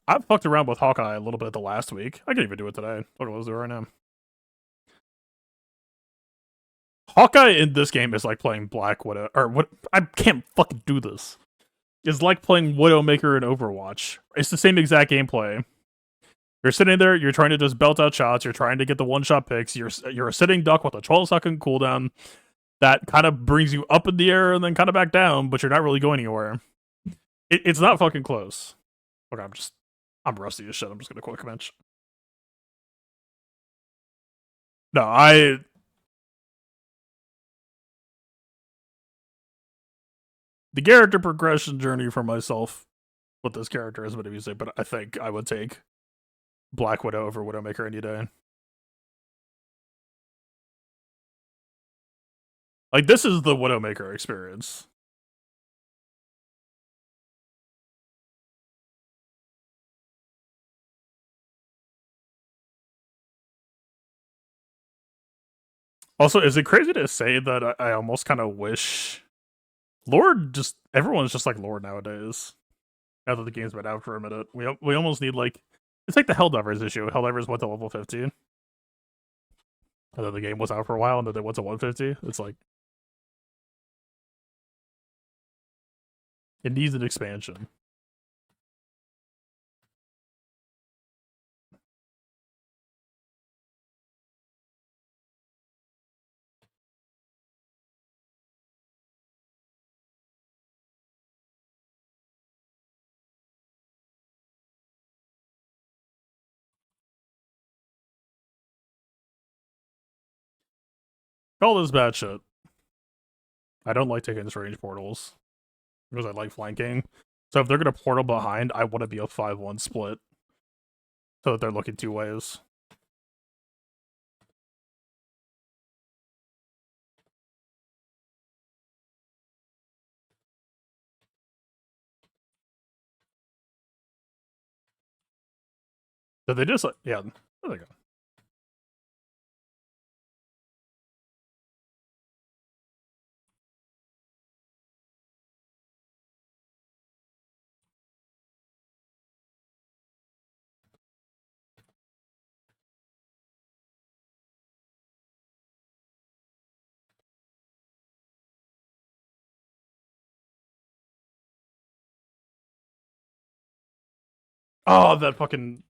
I fucked around with Hawkeye a little bit the last week. I can even do it today. Look what I was doing right now. Hawkeye in this game is like playing Black Widow, or what? I can't fucking do this. It's like playing Widowmaker in Overwatch. It's the same exact gameplay. You're sitting there, you're trying to just belt out shots, you're trying to get the one-shot picks, you're a sitting duck with a 12-second cooldown that kind of brings you up in the air and then kind of back down, but you're not really going anywhere. It's not fucking close. Okay, I'm rusty as shit, I'm just gonna quick bench. No, the character progression journey for myself with this character is a bit of music, but I think I would take Black Widow over Widowmaker any day. Like, this is the Widowmaker experience. Also, is it crazy to say that I almost kind of wish Lord everyone's just like Lord nowadays. Now that the game's been out for a minute, we almost need like it's like the Helldivers issue. Helldivers went to level 15, and then the game was out for a while, and then they went to 150. It's like it needs an expansion. Call this bad shit. I don't like taking strange portals because I like flanking. So if they're gonna portal behind, I want to be a 5-1 split, so that they're looking 2 ways. So they just like yeah. There they go. Oh, that fucking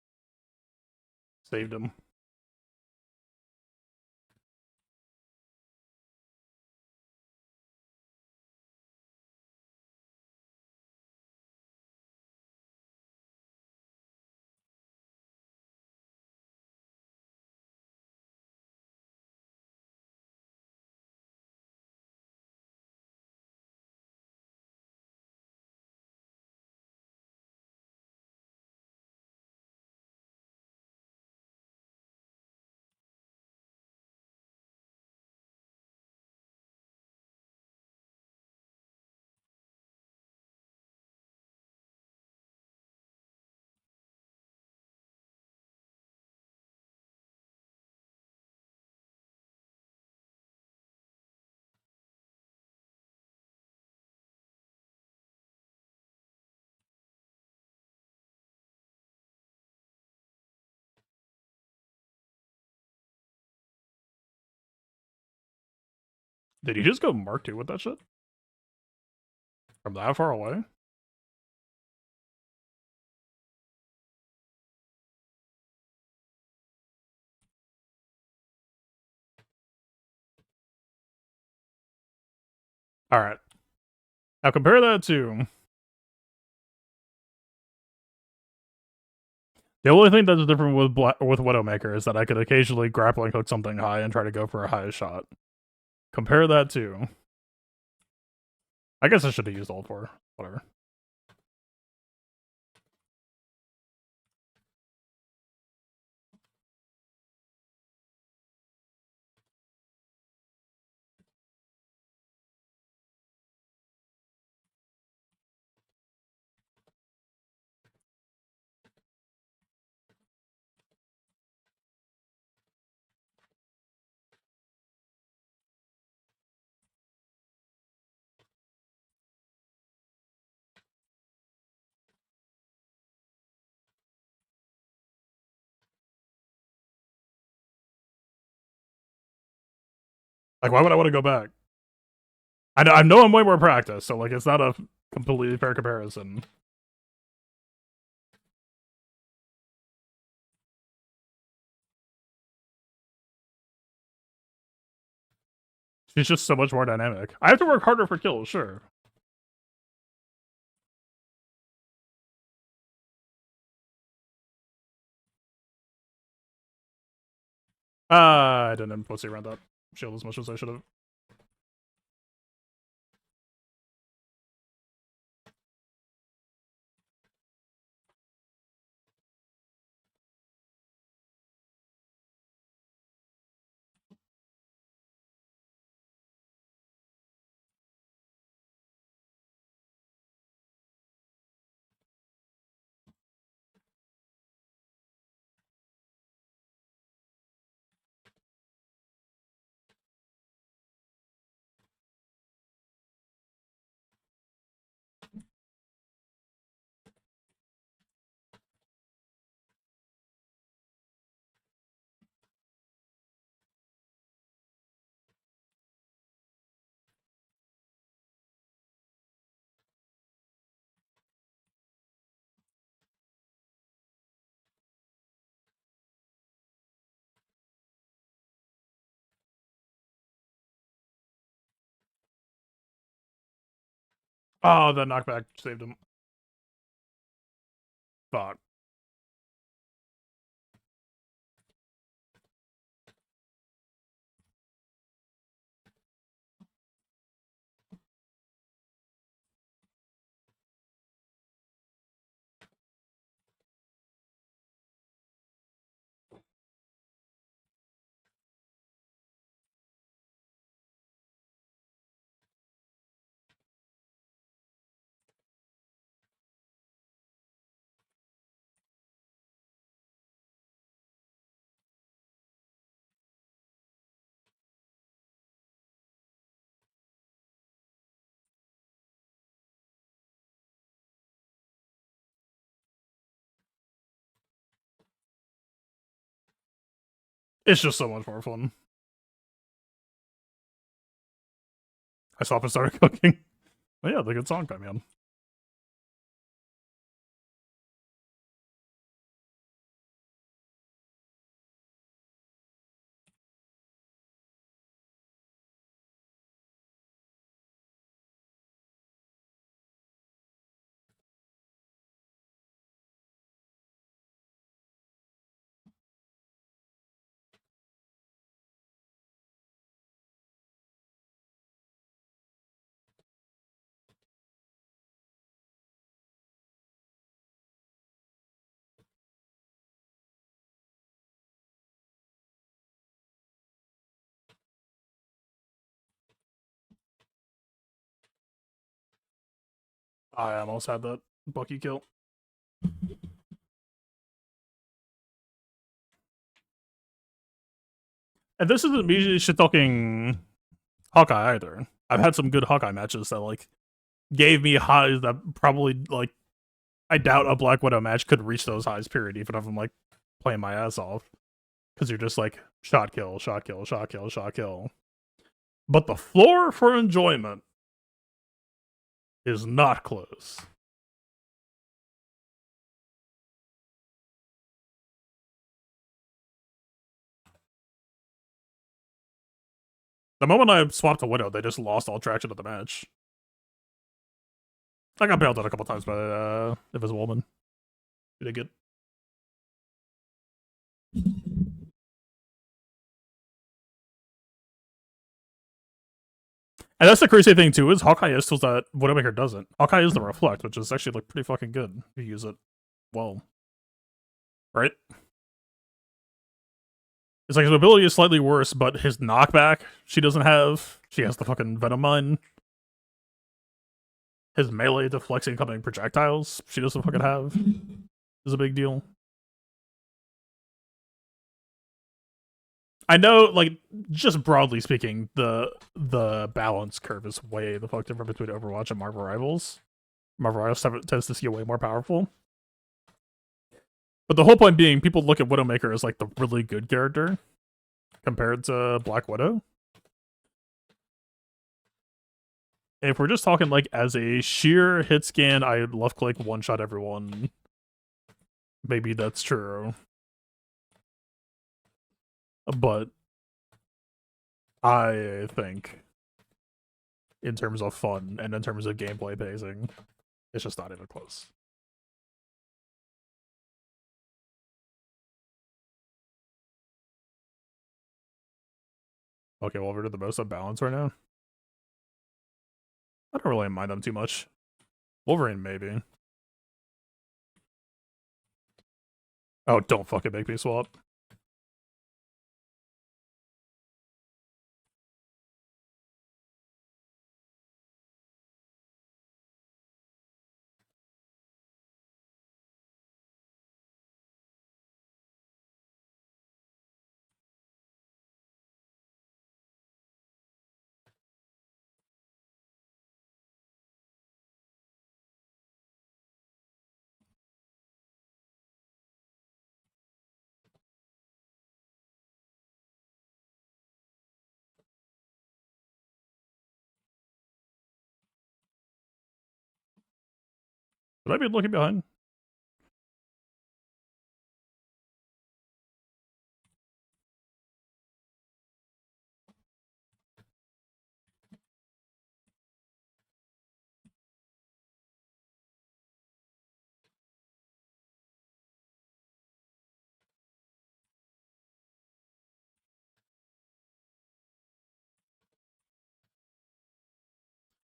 saved him. Did he just go Mark 2 with that shit? From that far away? Alright. Now compare that to... The only thing that's different with Widowmaker is that I could occasionally grappling hook something high and try to go for a high shot. Compare that to... I guess I should have used all four. Whatever. Like, why would I want to go back? I know I'm way more practiced, so like it's not a completely fair comparison. She's just so much more dynamic. I have to work harder for kills, sure. I didn't pussy around that shield as much as I should have. Oh, that knockback saved him. Fuck. It's just so much more fun. I stopped and started cooking. Oh yeah, the good song by man. I almost had that Bucky kill. And this isn't me shit talking Hawkeye either. I've had some good Hawkeye matches that like gave me highs that probably like I doubt a Black Widow match could reach those highs. Period. Even if I'm like playing my ass off, because you're just like shot kill, shot kill, shot kill, shot kill. But the floor for enjoyment is not close. The moment I swapped a Widow, they just lost all traction of the match. I got bailed out a couple times by Invisible Woman. Did I get? And that's the crazy thing too, is Hawkeye is tools that Widowmaker doesn't. Hawkeye is the Reflect, which is actually like pretty fucking good if you use it well. Right? It's like his ability is slightly worse, but his knockback she doesn't have. She has the fucking Venom Mine. His melee deflects incoming projectiles she doesn't fucking have is a big deal. I know, like, just broadly speaking, the balance curve is way the fuck different between Overwatch and Marvel Rivals. Marvel Rivals tends to see way more powerful. But the whole point being, people look at Widowmaker as like the really good character compared to Black Widow. If we're just talking like as a sheer hit scan, I left click one shot everyone. Maybe that's true. But I think in terms of fun and in terms of gameplay pacing, it's just not even close. Okay, well, we're the most unbalanced right now. I don't really mind them too much. Wolverine, maybe. Oh, don't fucking make me swap. Should I be looking behind?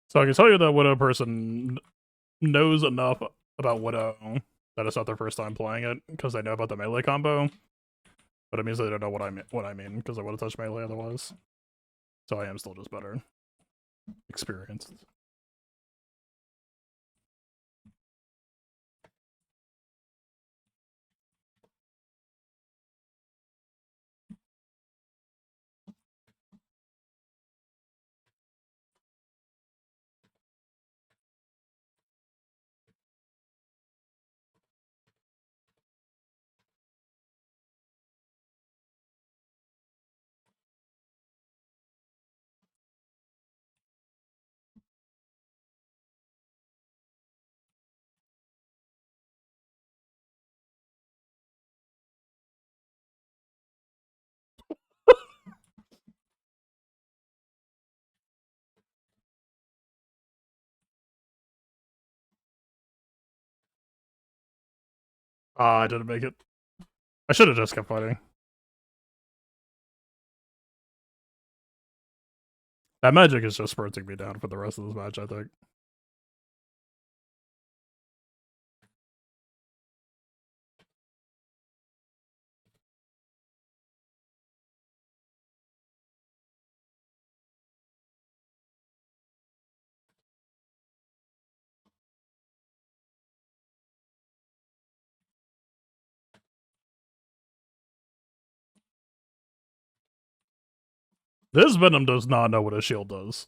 So I can tell you that Widow person knows enough about Widow that it's not their first time playing it because they know about the melee combo. But it means they don't know what I mean because I would have touched melee otherwise. So I am still just better experienced. I didn't make it. I should have just kept fighting. That magic is just spurting me down for the rest of this match, I think. This Venom does not know what a shield does.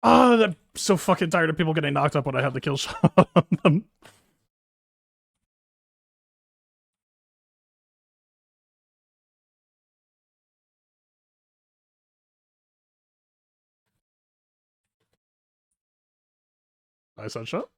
Oh, I'm so fucking tired of people getting knocked up when I have the kill shot on them. Nice headshot.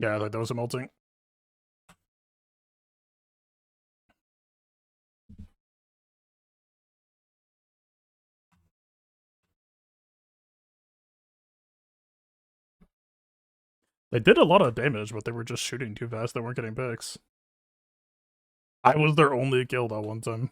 Yeah, I think that was a melting. They did a lot of damage, but they were just shooting too fast. They weren't getting picks. I was their only kill that one time.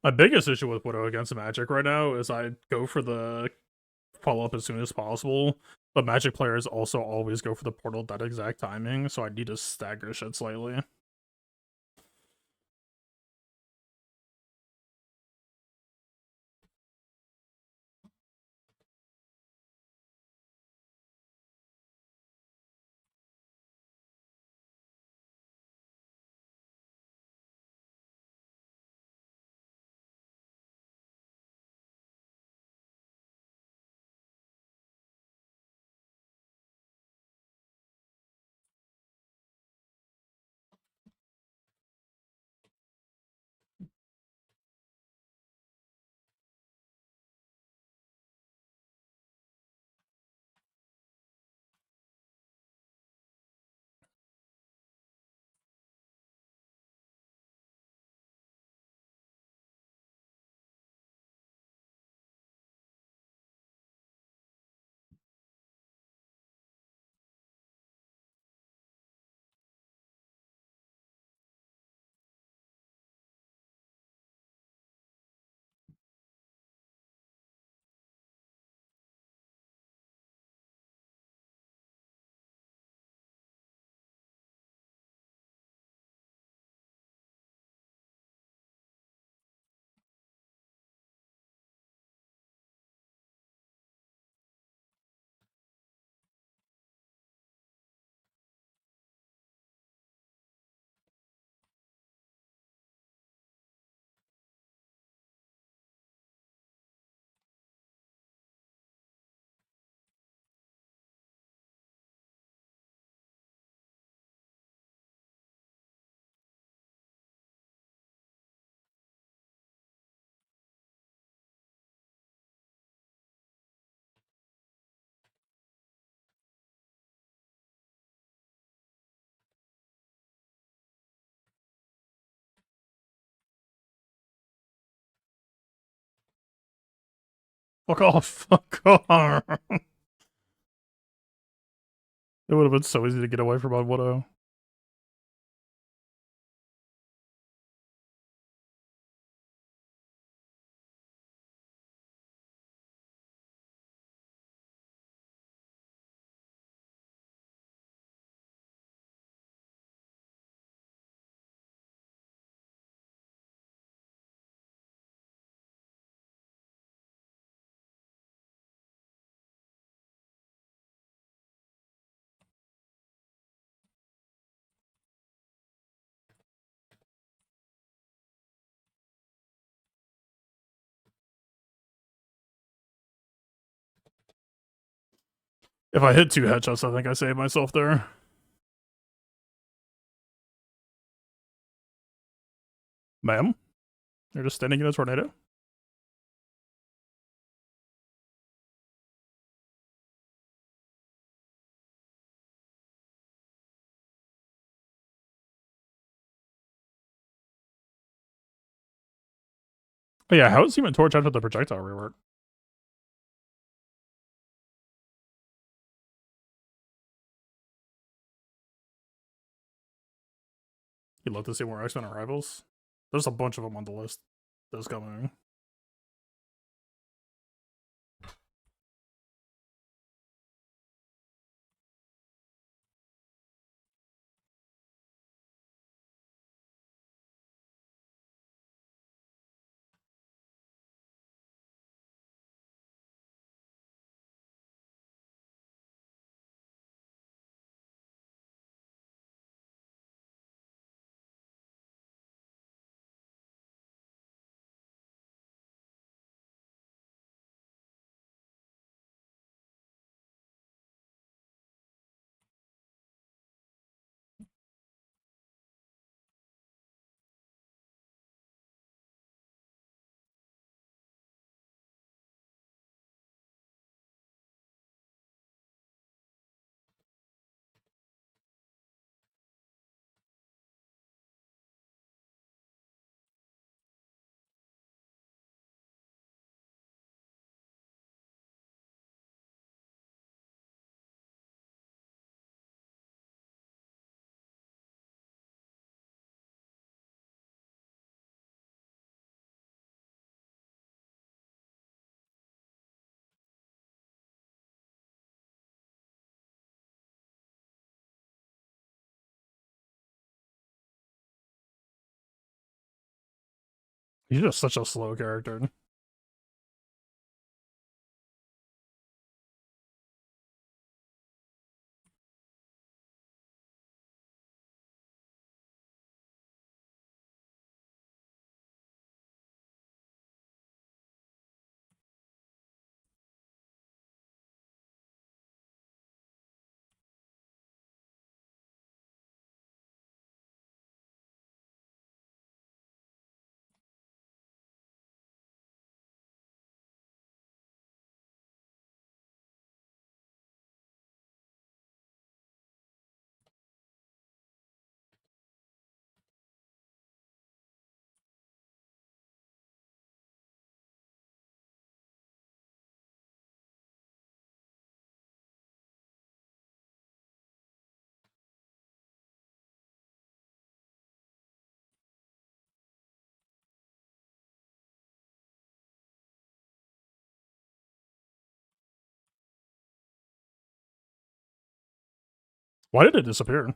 My biggest issue with Widow against Magic right now is I go for the follow up as soon as possible, but Magic players also always go for the portal at that exact timing, so I need to stagger shit slightly. Fuck off. Fuck off. It would have been so easy to get away from on Widow. If I hit 2 headshots, I think I saved myself there. Ma'am? You're just standing in a tornado? Oh yeah, how is Human Torch after the projectile rework? You'd love to see more X-Men arrivals? There's a bunch of them on the list that's coming. He's just such a slow character. Why did it disappear?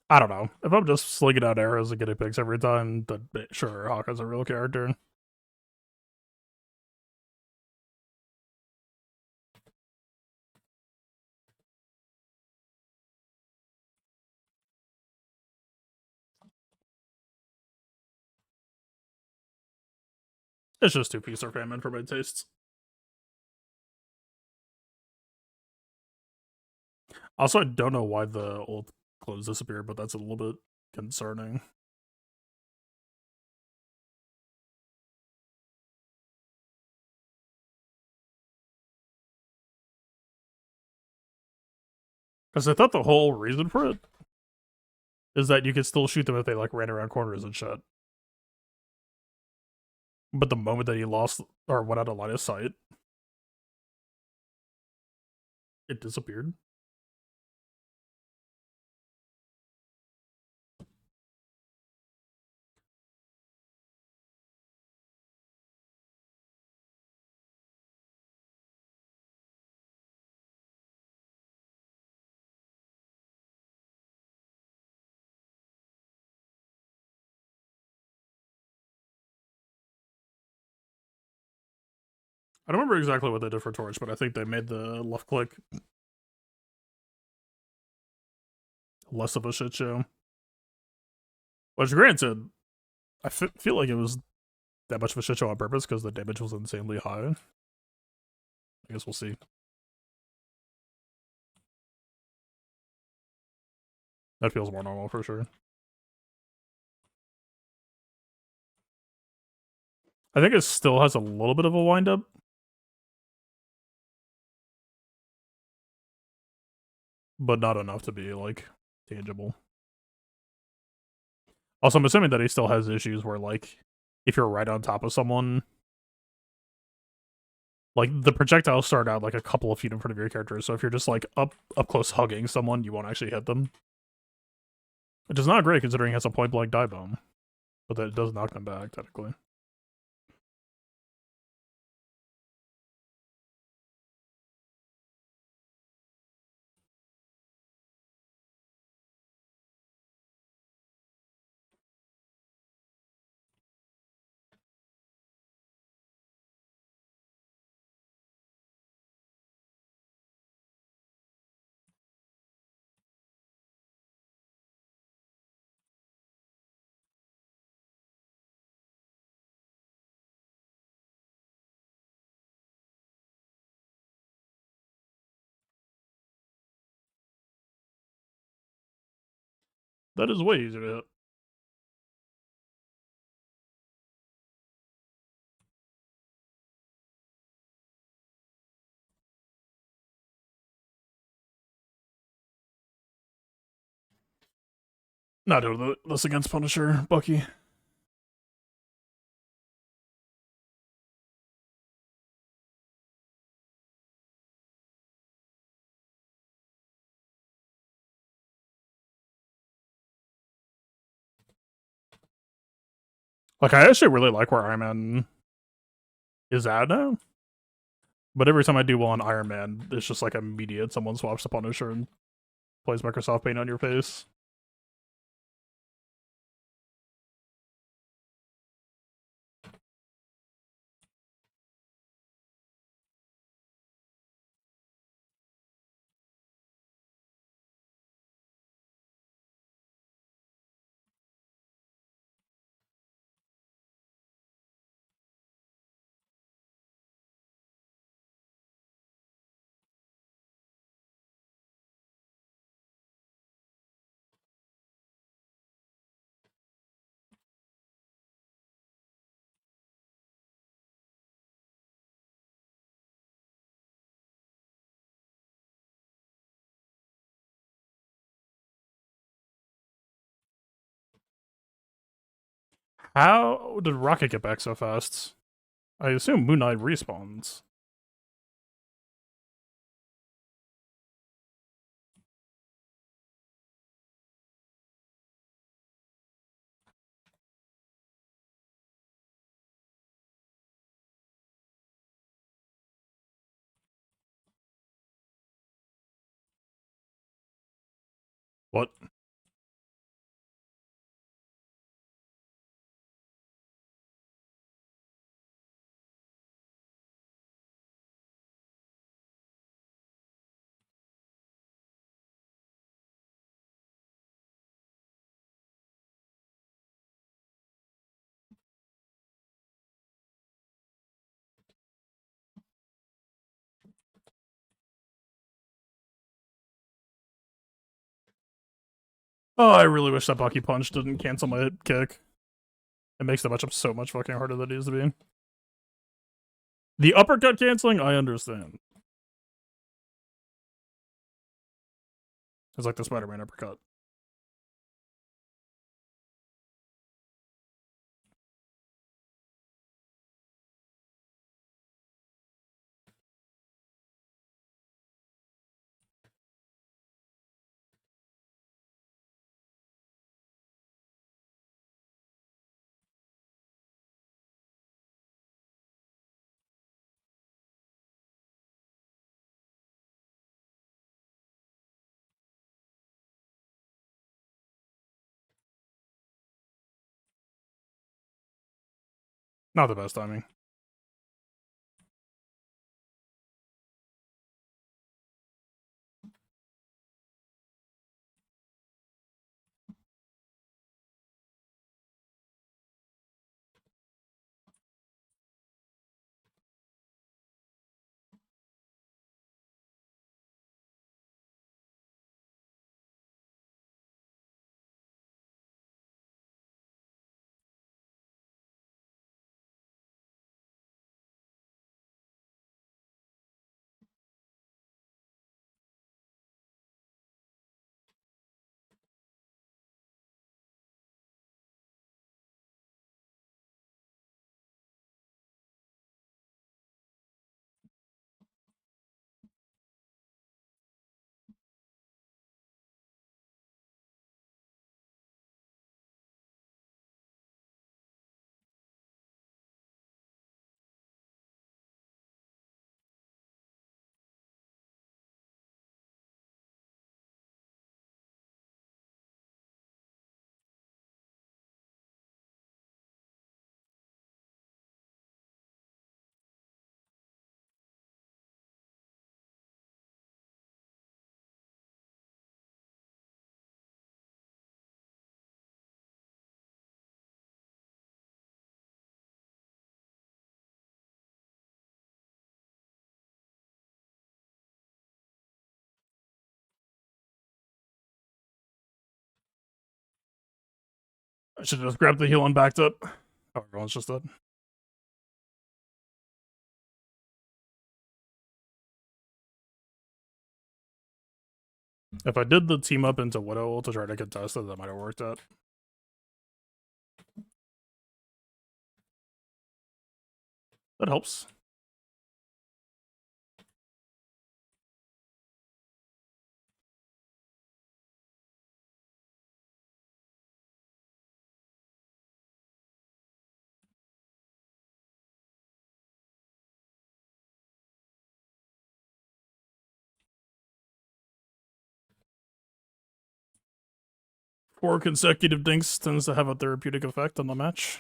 I don't know. If I'm just slinging out arrows and getting picks every time, then sure, Hawkeye's a real character. It's just too feast or famine for my tastes. Also, I don't know why the old clothes disappeared, but that's a little bit concerning. Because I thought the whole reason for it is that you could still shoot them if they like ran around corners and shit. But the moment that he lost or went out of line of sight, it disappeared. I don't remember exactly what they did for Torch, but I think they made the left click less of a shit show. Which, granted, I feel like it was that much of a shit show on purpose because the damage was insanely high. I guess we'll see. That feels more normal for sure. I think it still has a little bit of a wind up. But not enough to be, like, tangible. Also, I'm assuming that he still has issues where, like, if you're right on top of someone, like, the projectiles start out, like, a couple of feet in front of your character, so if you're just, like, up close hugging someone, you won't actually hit them. Which is not great, considering he has a point-blank die bomb. But that does knock them back, technically. That is way easier to hit. Not doing this against Punisher, Bucky. Like, I actually really like where Iron Man is at now. But every time I do well on Iron Man, it's just like immediate. Someone swaps the Punisher and plays Microsoft Paint on your face. How did Rocket get back so fast? I assume Moon Knight respawns. What? Oh, I really wish that Bucky Punch didn't cancel my hit kick. It makes the matchup so much fucking harder than it needs to be. The uppercut canceling, I understand. It's like the Spider-Man uppercut. Not the best timing. I should have just grabbed the heal and backed up. Oh, everyone's just dead. If I did the team up into Widow to try to contest it, that might have worked out. That helps. Four consecutive dinks tends to have a therapeutic effect on the match.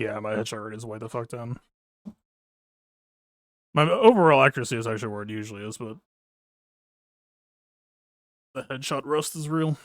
Yeah, my headshot rate is way the fuck down. My overall accuracy is actually where it usually is, but the headshot rust is real.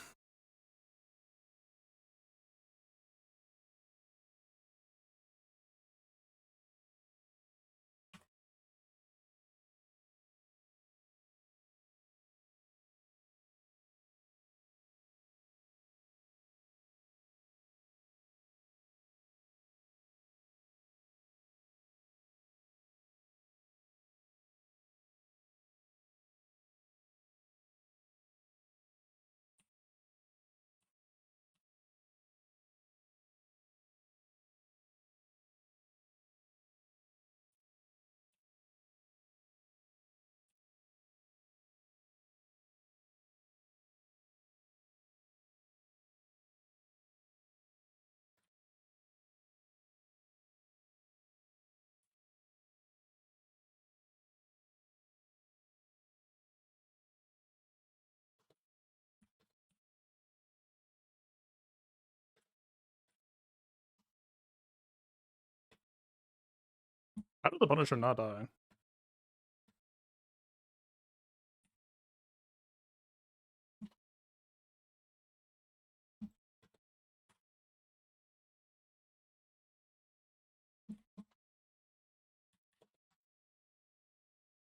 How did the Punisher not die?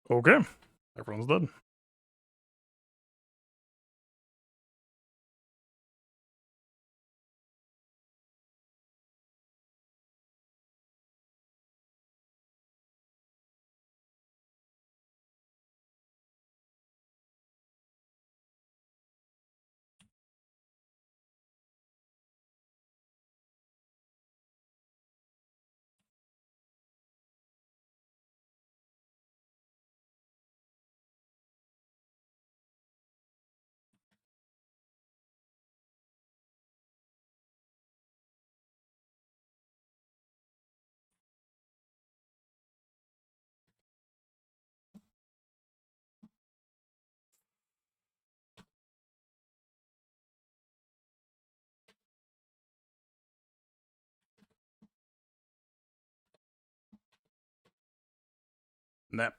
Okay. Everyone's dead. Nap.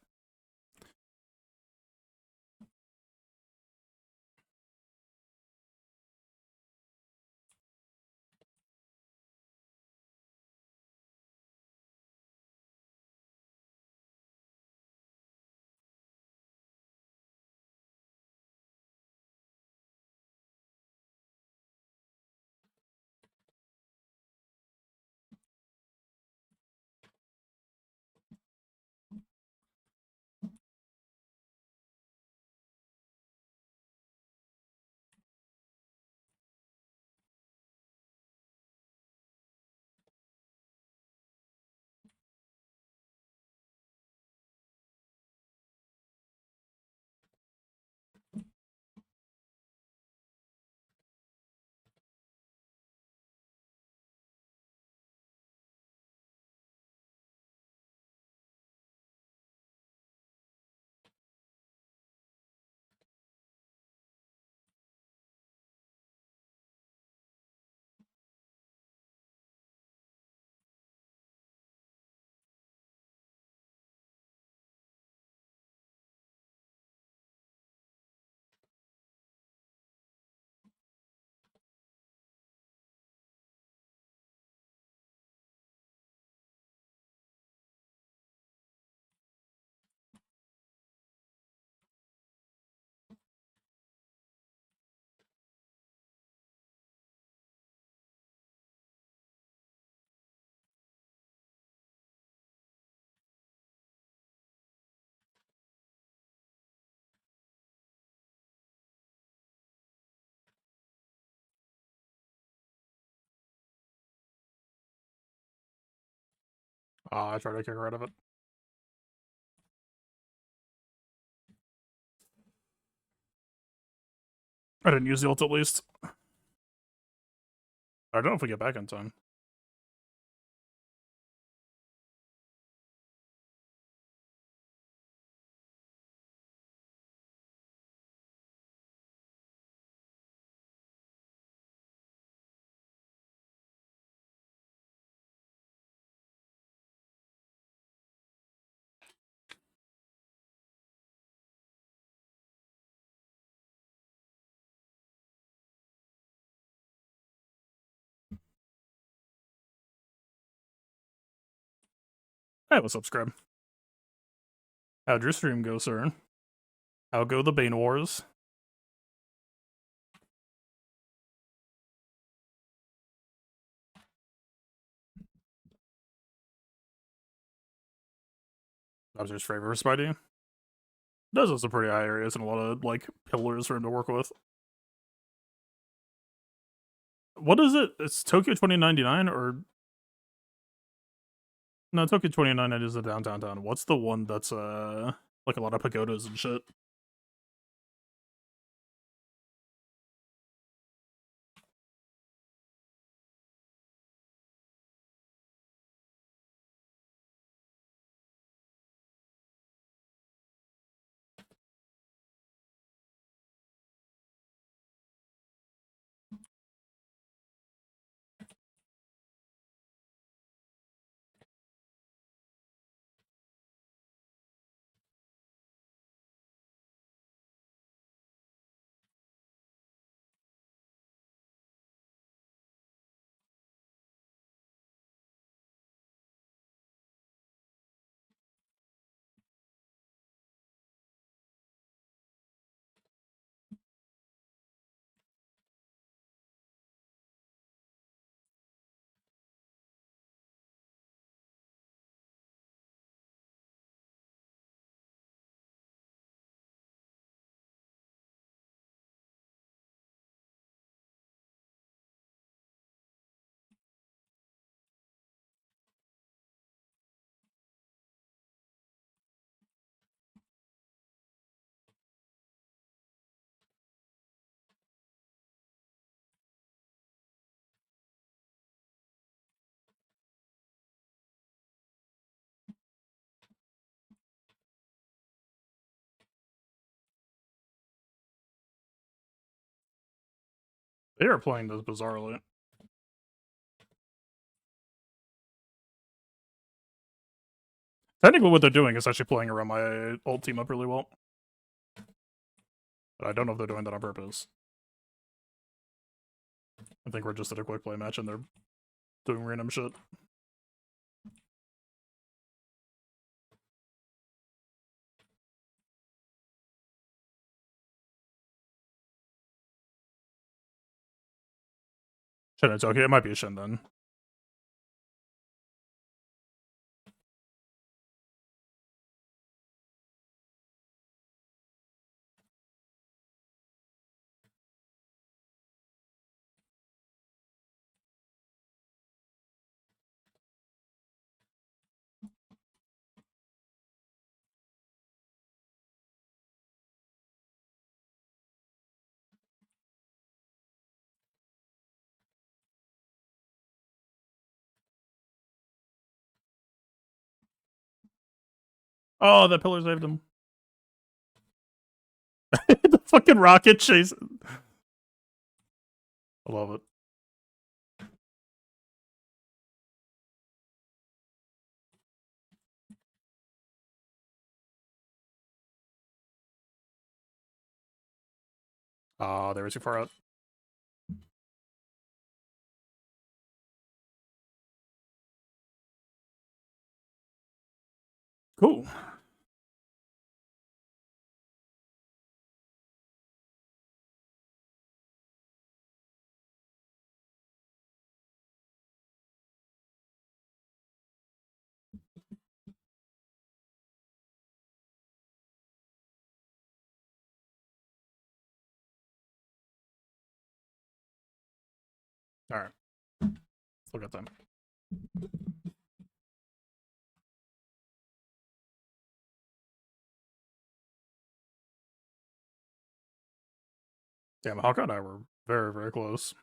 I tried to kick her out of it. I didn't use the ult at least. I don't know if we get back in time. Hey, what's up, Scrub? How'd your stream go, sir? How go the Bane Wars? That was your favorite Spidey. Those are some pretty high areas and a lot of like pillars for him to work with. What is it? It's Tokyo 2099 or no? Tokyo 2099 is the downtown town. What's the one that's like a lot of pagodas and shit? They are playing this bizarrely. Technically, what they're doing is actually playing around my old team up really well. But I don't know if they're doing that on purpose. I think we're just at a quick play match and they're doing random shit. Shin, it's okay. It might be a Shin then. Oh, that pillar saved him. The fucking rocket chase. I love it. Ah, they were too far out. Cool. Alright. Still got time. Damn, Hawkeye and I were very, very close.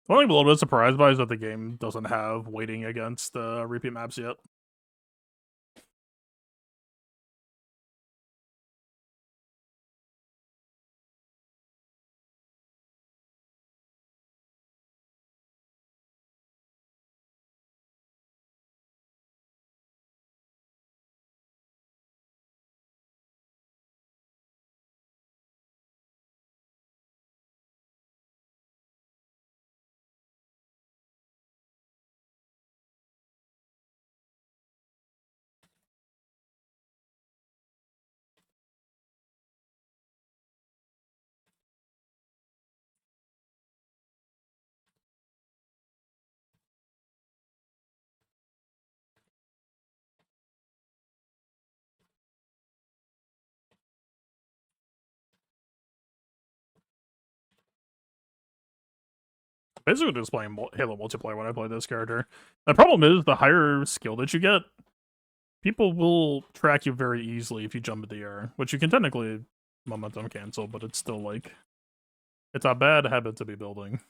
The only thing I'm a little bit surprised by is that the game doesn't have waiting against repeat maps yet. Basically just playing Halo multiplayer when I play this character. The problem is, the higher skill that you get, people will track you very easily if you jump in the air, which you can technically momentum cancel, but it's still like, it's a bad habit to be building.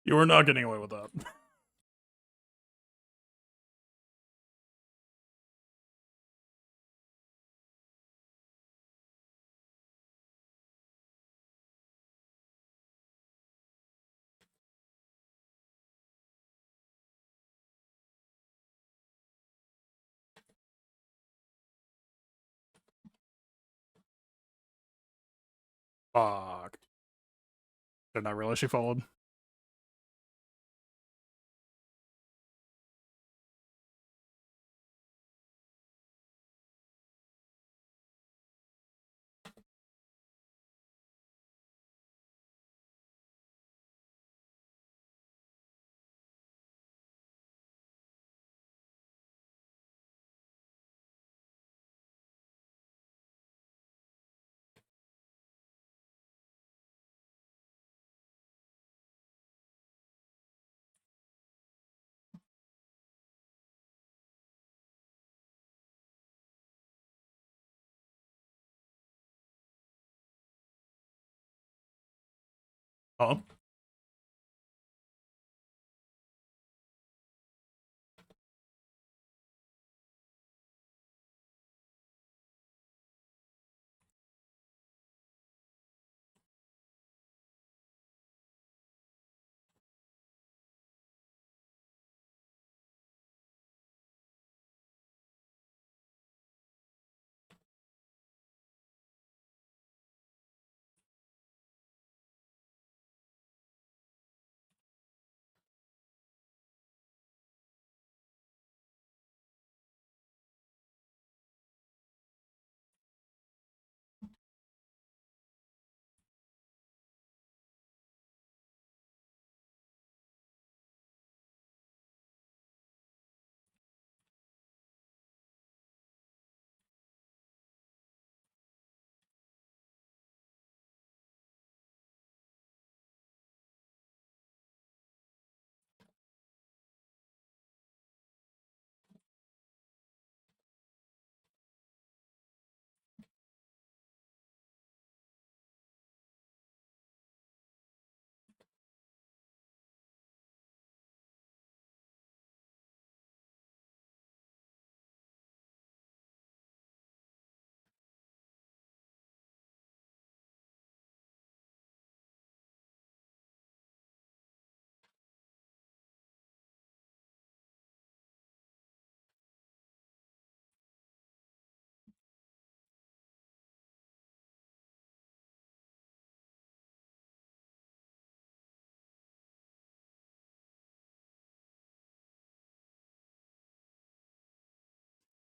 You are not getting away with that. Fuck. Did not realize she followed. Oh.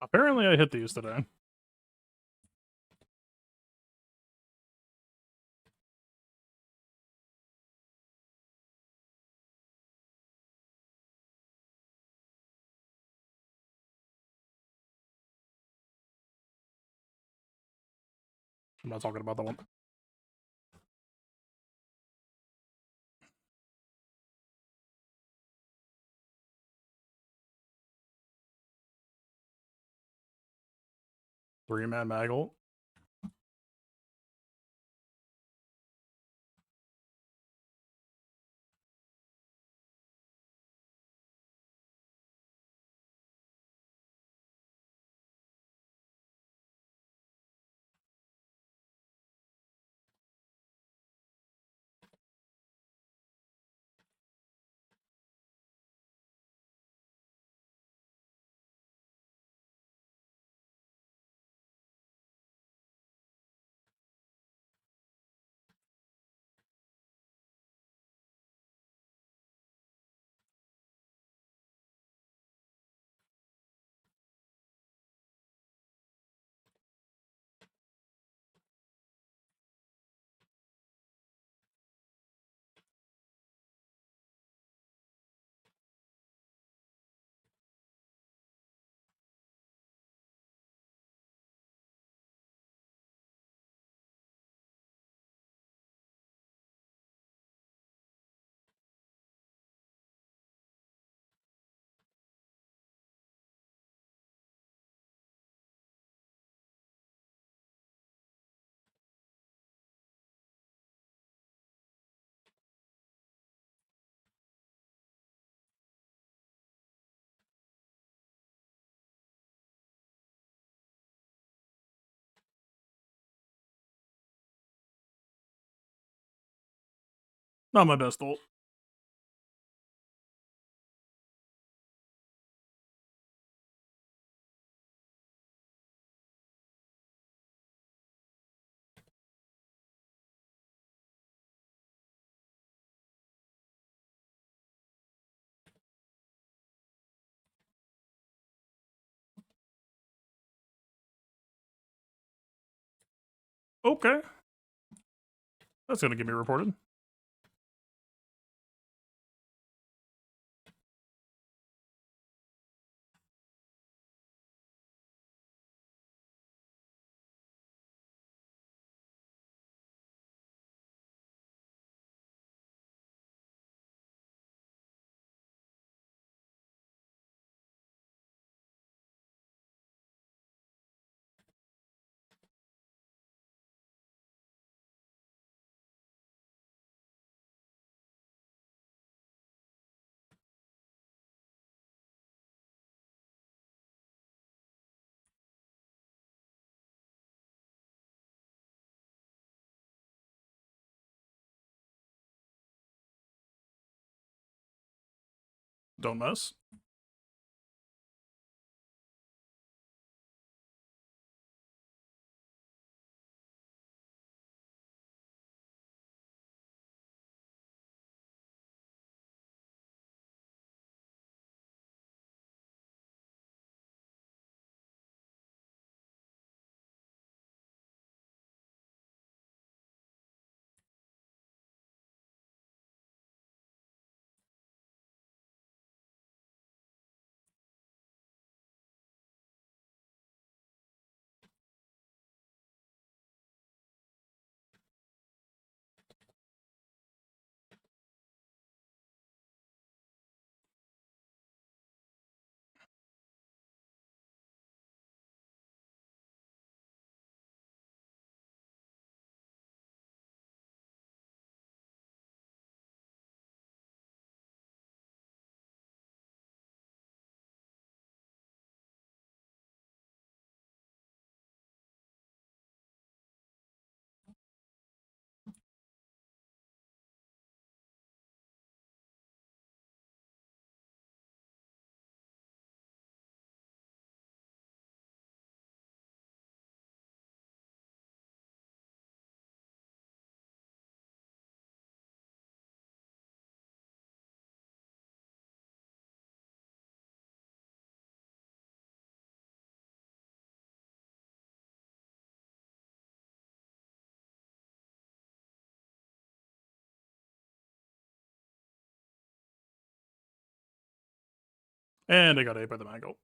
Apparently I hit these today. I'm not talking about that one. Three-man Maggle. Not my best ult. Okay. That's gonna get me reported. Don't mess. And I got ate by the mango.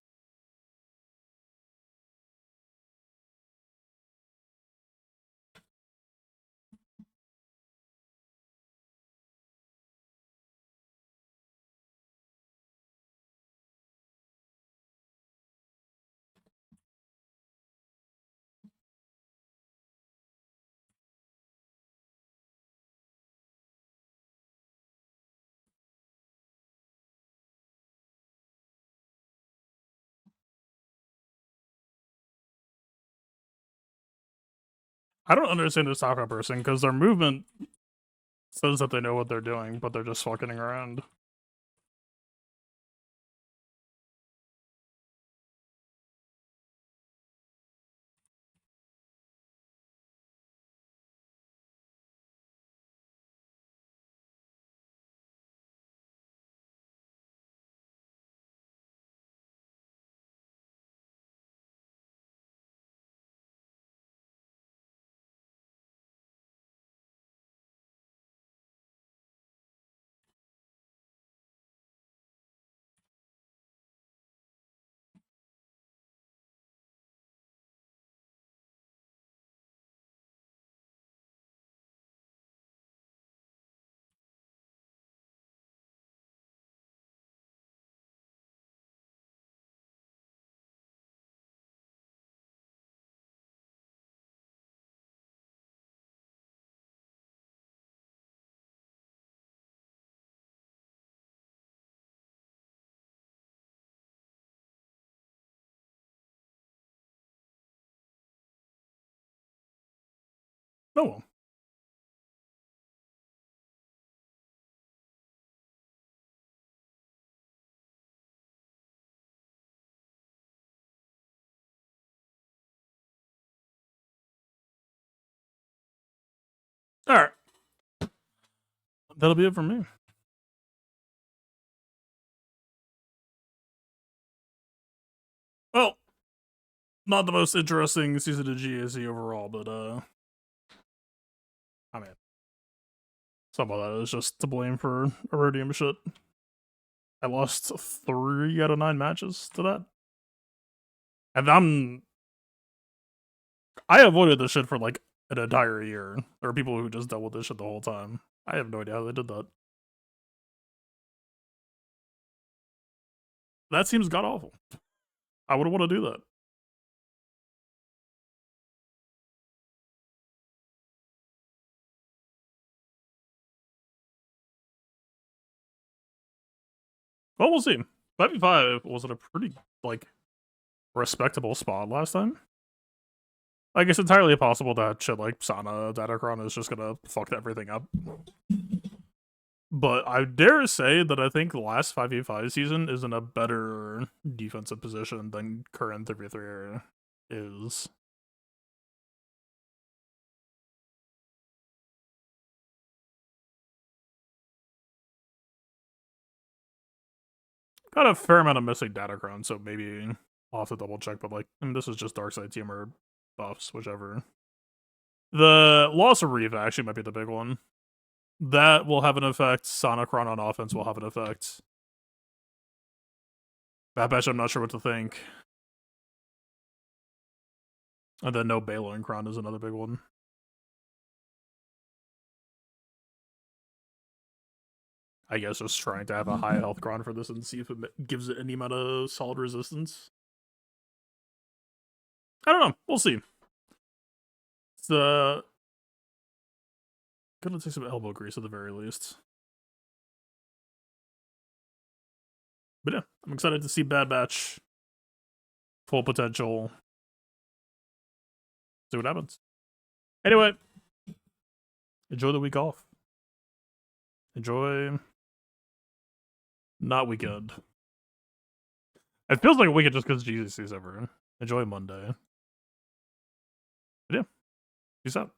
I don't understand this Taka person because their movement says that they know what they're doing, but they're just fucking around. Oh well. Alright. That'll be it for me. Well, not the most interesting season of GAC overall, but I mean, some of that is just to blame for Iridium shit. I lost 3 out of 9 matches to that. And I avoided this shit for like an entire year. There are people who just dealt with this shit the whole time. I have no idea how they did that. That seems god awful. I wouldn't want to do that. Well, we'll see. 5v5 was in a pretty, like, respectable spot last time. Like, it's entirely possible that shit like Sana Datacron is just gonna fuck everything up. But I dare say that I think the last 5v5 season is in a better defensive position than current 3v3 is. Got a fair amount of missing Datacron, so maybe I'll have to double check, but like, I mean, this is just Darkside team or buffs, whichever. The loss of Reva actually might be the big one. That will have an effect. Sonicron on offense will have an effect. Bad Batch, I'm not sure what to think. And then no Balo and Kron is another big one. I guess just trying to have a high health Kron for this and see if it gives it any amount of solid resistance. I don't know. We'll see. It's gonna take some elbow grease at the very least. But yeah, I'm excited to see Bad Batch full potential. See what happens. Anyway, enjoy the week off. Enjoy not weekend. It feels like a weekend just because GAC is over. Enjoy Monday. But yeah, peace out.